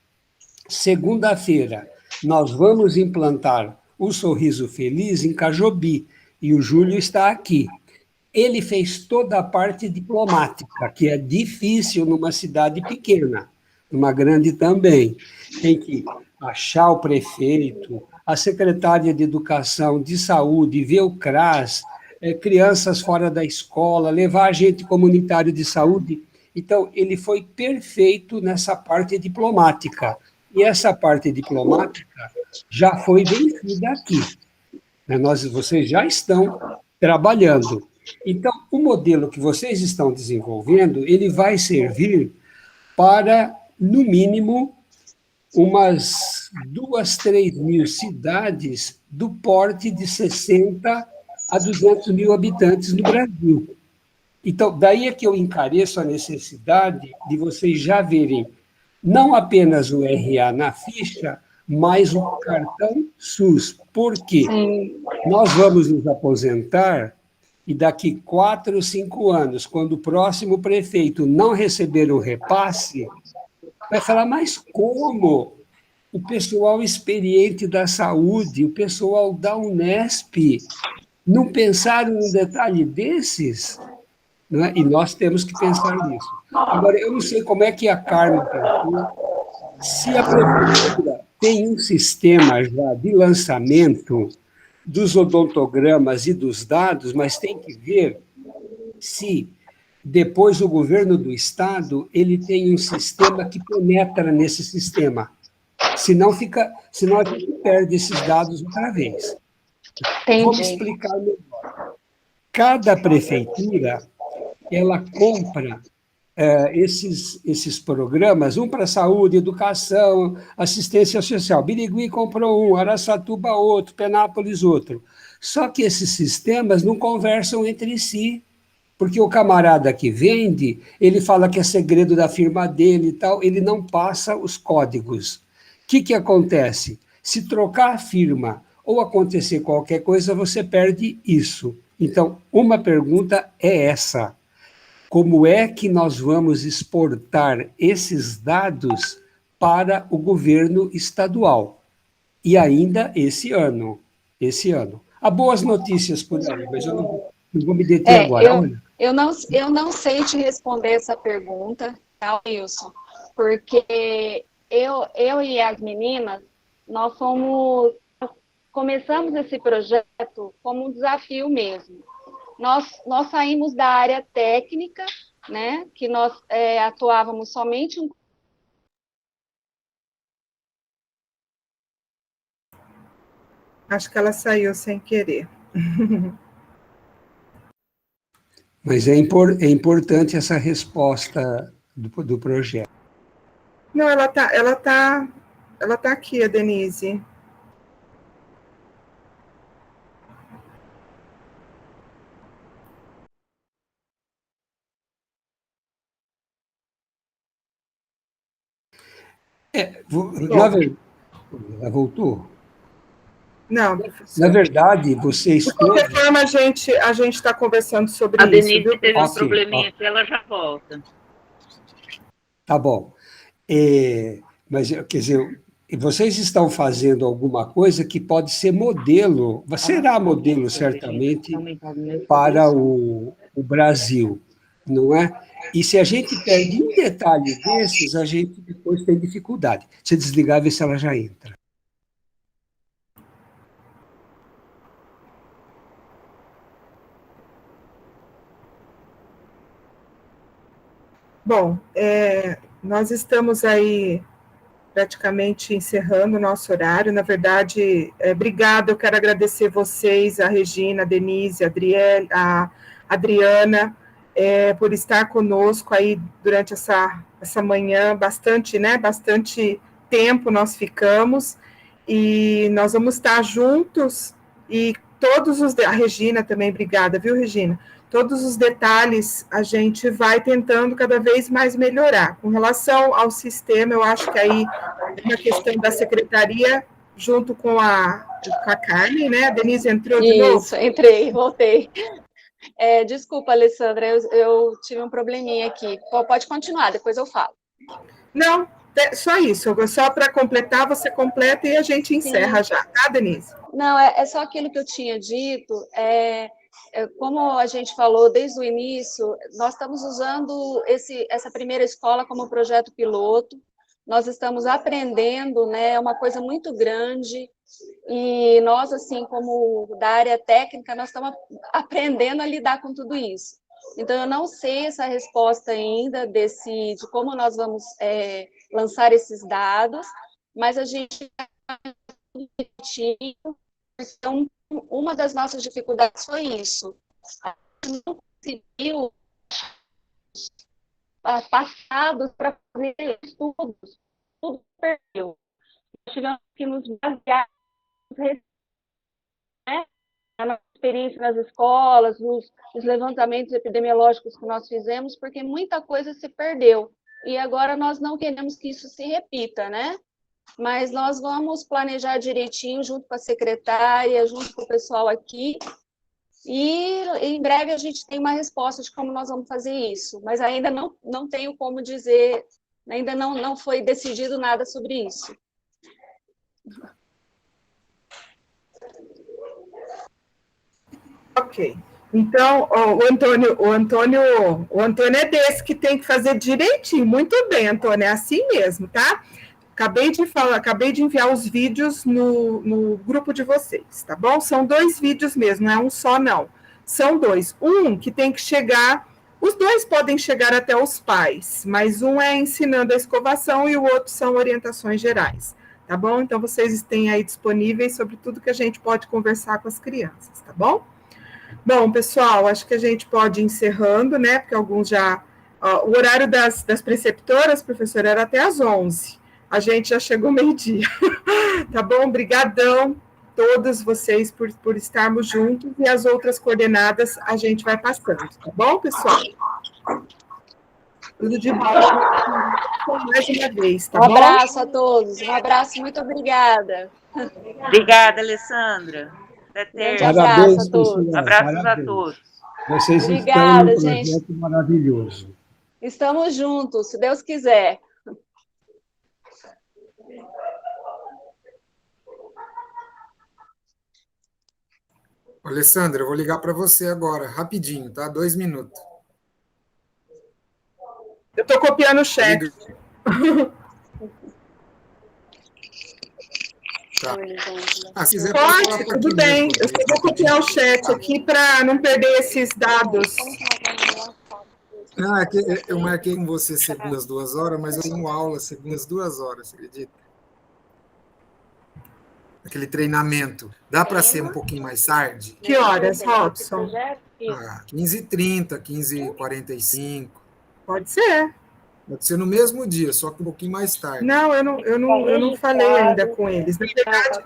segunda-feira, nós vamos implantar o Sorriso Feliz em Cajobi, e o Júlio está aqui. Ele fez toda a parte diplomática, que é difícil numa cidade pequena, numa grande também. Tem que achar o prefeito, a secretária de Educação, de Saúde, ver o CRAS, crianças fora da escola, levar agente comunitário de saúde. Então, ele foi perfeito nessa parte diplomática. E essa parte diplomática já foi vencida aqui. Né? Vocês já estão trabalhando. Então, o modelo que vocês estão desenvolvendo, ele vai servir para, no mínimo, umas 2, 3 mil cidades do porte de 60 a 200 mil habitantes no Brasil. Então, daí é que eu encareço a necessidade de vocês já verem não apenas o RA na ficha, mas o cartão SUS. Por quê? Nós vamos nos aposentar e daqui 4 ou 5 anos, quando o próximo prefeito não receber o repasse, vai falar, mas como? O pessoal experiente da saúde, o pessoal da Unesp, não pensaram num detalhe desses? Não é? E nós temos que pensar nisso. Agora, eu não sei como é que a Carmen pensou, se a prefeitura tem um sistema já de lançamento dos odontogramas e dos dados, mas tem que ver se depois o governo do estado ele tem um sistema que penetra nesse sistema. Senão a gente perde esses dados outra vez. Entendi. Vamos explicar melhor. Cada prefeitura ela compra esses programas, um para saúde, educação, assistência social. Birigui comprou um, Araçatuba outro, Penápolis outro. Só que esses sistemas não conversam entre si, porque o camarada que vende, ele fala que é segredo da firma dele e tal, ele não passa os códigos. O que acontece? Se trocar a firma ou acontecer qualquer coisa, você perde isso. Então, uma pergunta é essa. Como é que nós vamos exportar esses dados para o governo estadual? E ainda esse ano. Há boas notícias por aí, mas eu não vou me deter agora. Eu não sei te responder essa pergunta, tá, Wilson? Porque eu e as meninas, começamos esse projeto como um desafio mesmo. Nós saímos da área técnica, né, que nós atuávamos somente em... Acho que ela saiu sem querer. Mas é importante essa resposta do projeto. Não, ela tá aqui, a Denise. Ela voltou? Não, Na verdade, vocês de qualquer forma, a gente está conversando sobre isso. A Denise teve um probleminha aqui, ela já volta. Tá bom. Mas, quer dizer, vocês estão fazendo alguma coisa que pode ser modelo, será modelo, certamente, para o Brasil, não é? E se a gente perde um detalhe desses, a gente depois tem dificuldade. Se desligar, ver se ela já entra. Bom, nós estamos aí praticamente encerrando o nosso horário. Na verdade, obrigada, eu quero agradecer vocês, a Regina, a Denise, a Adriana, por estar conosco aí durante essa manhã, bastante tempo nós ficamos, e nós vamos estar juntos, e a Regina também, obrigada, viu, Regina? Todos os detalhes a gente vai tentando cada vez mais melhorar. Com relação ao sistema, eu acho que aí é uma questão da secretaria, junto com a Carmen, né? A Denise entrou de novo? Isso, entrei, voltei. Desculpa, Alessandra, eu tive um probleminha aqui. Pode continuar, depois eu falo. Não, só isso. Só para completar, você completa e a gente encerra. Sim. Já, tá, Denise? Não, é só aquilo que eu tinha dito. Como a gente falou desde o início, nós estamos usando essa primeira escola como projeto piloto. Nós estamos aprendendo, né? É uma coisa muito grande. E nós, assim, como da área técnica, nós estamos aprendendo a lidar com tudo isso. Então, eu não sei essa resposta ainda de como nós vamos lançar esses dados, mas a gente então, uma das nossas dificuldades foi isso. A gente não conseguiu passados para fazer estudos, tudo perdeu. Nós tivemos que nos basear, né, na nossa experiência nas escolas, nos levantamentos epidemiológicos que nós fizemos, porque muita coisa se perdeu. E agora nós não queremos que isso se repita, né? Mas nós vamos planejar direitinho, junto com a secretária, junto com o pessoal aqui, e em breve a gente tem uma resposta de como nós vamos fazer isso, mas ainda não tenho como dizer, ainda não foi decidido nada sobre isso. Ok. Então, ó, o Antônio é desse que tem que fazer direitinho. Muito bem, Antônio, é assim mesmo, tá? Acabei de enviar os vídeos no grupo de vocês, tá bom? São 2 vídeos mesmo, não é um só, não. São 2. Um que tem que chegar, os 2 podem chegar até os pais, mas um é ensinando a escovação e o outro são orientações gerais, tá bom? Então, vocês têm aí disponíveis sobre tudo que a gente pode conversar com as crianças, tá bom? Bom, pessoal, acho que a gente pode ir encerrando, né? Porque alguns já... Ó, o horário das preceptoras, professora, era até às 11. A gente já chegou meio-dia. Tá bom? Obrigadão todos vocês por estarmos juntos, e as outras coordenadas a gente vai passando, tá bom, pessoal? Tudo de bom mais uma vez, tá bom? Um abraço a todos, um abraço, muito obrigada. Obrigada, Alessandra. Até Grande terça. abraço Parabéns, a todos. pessoal. Abraços Parabéns. a todos. Vocês Obrigada, estão num gente. projeto maravilhoso. Estamos juntos, se Deus quiser. Alessandra, eu vou ligar para você agora, rapidinho, tá? 2 minutos. Eu estou copiando o chat. Tá. Se quiser, Pode, tudo bem. Eu só vou copiar o chat aqui para não perder esses dados. É que eu marquei com você segundas 2 horas, mas eu tenho aula segundas 2 horas, você acredita? Aquele treinamento. Dá para ser um pouquinho mais tarde? Que horas, Robson? 15h30, 15h45. Pode ser. Pode ser no mesmo dia, só que um pouquinho mais tarde. Não, eu não falei ainda com eles. Na verdade,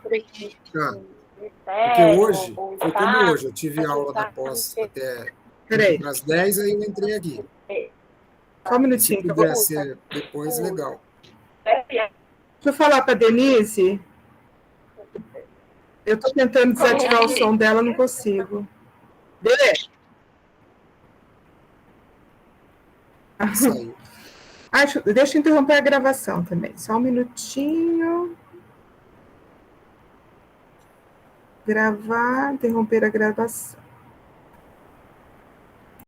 Tá. Porque hoje, foi como hoje, eu tive aula da pós até às 10, aí eu entrei aqui. Só um minutinho. Se puder ser depois, legal. Deixa eu falar para a Denise. Eu estou tentando desativar o som dela, não consigo. Beleza. Saiu. Deixa eu interromper a gravação também. Só um minutinho. Gravar, interromper a gravação.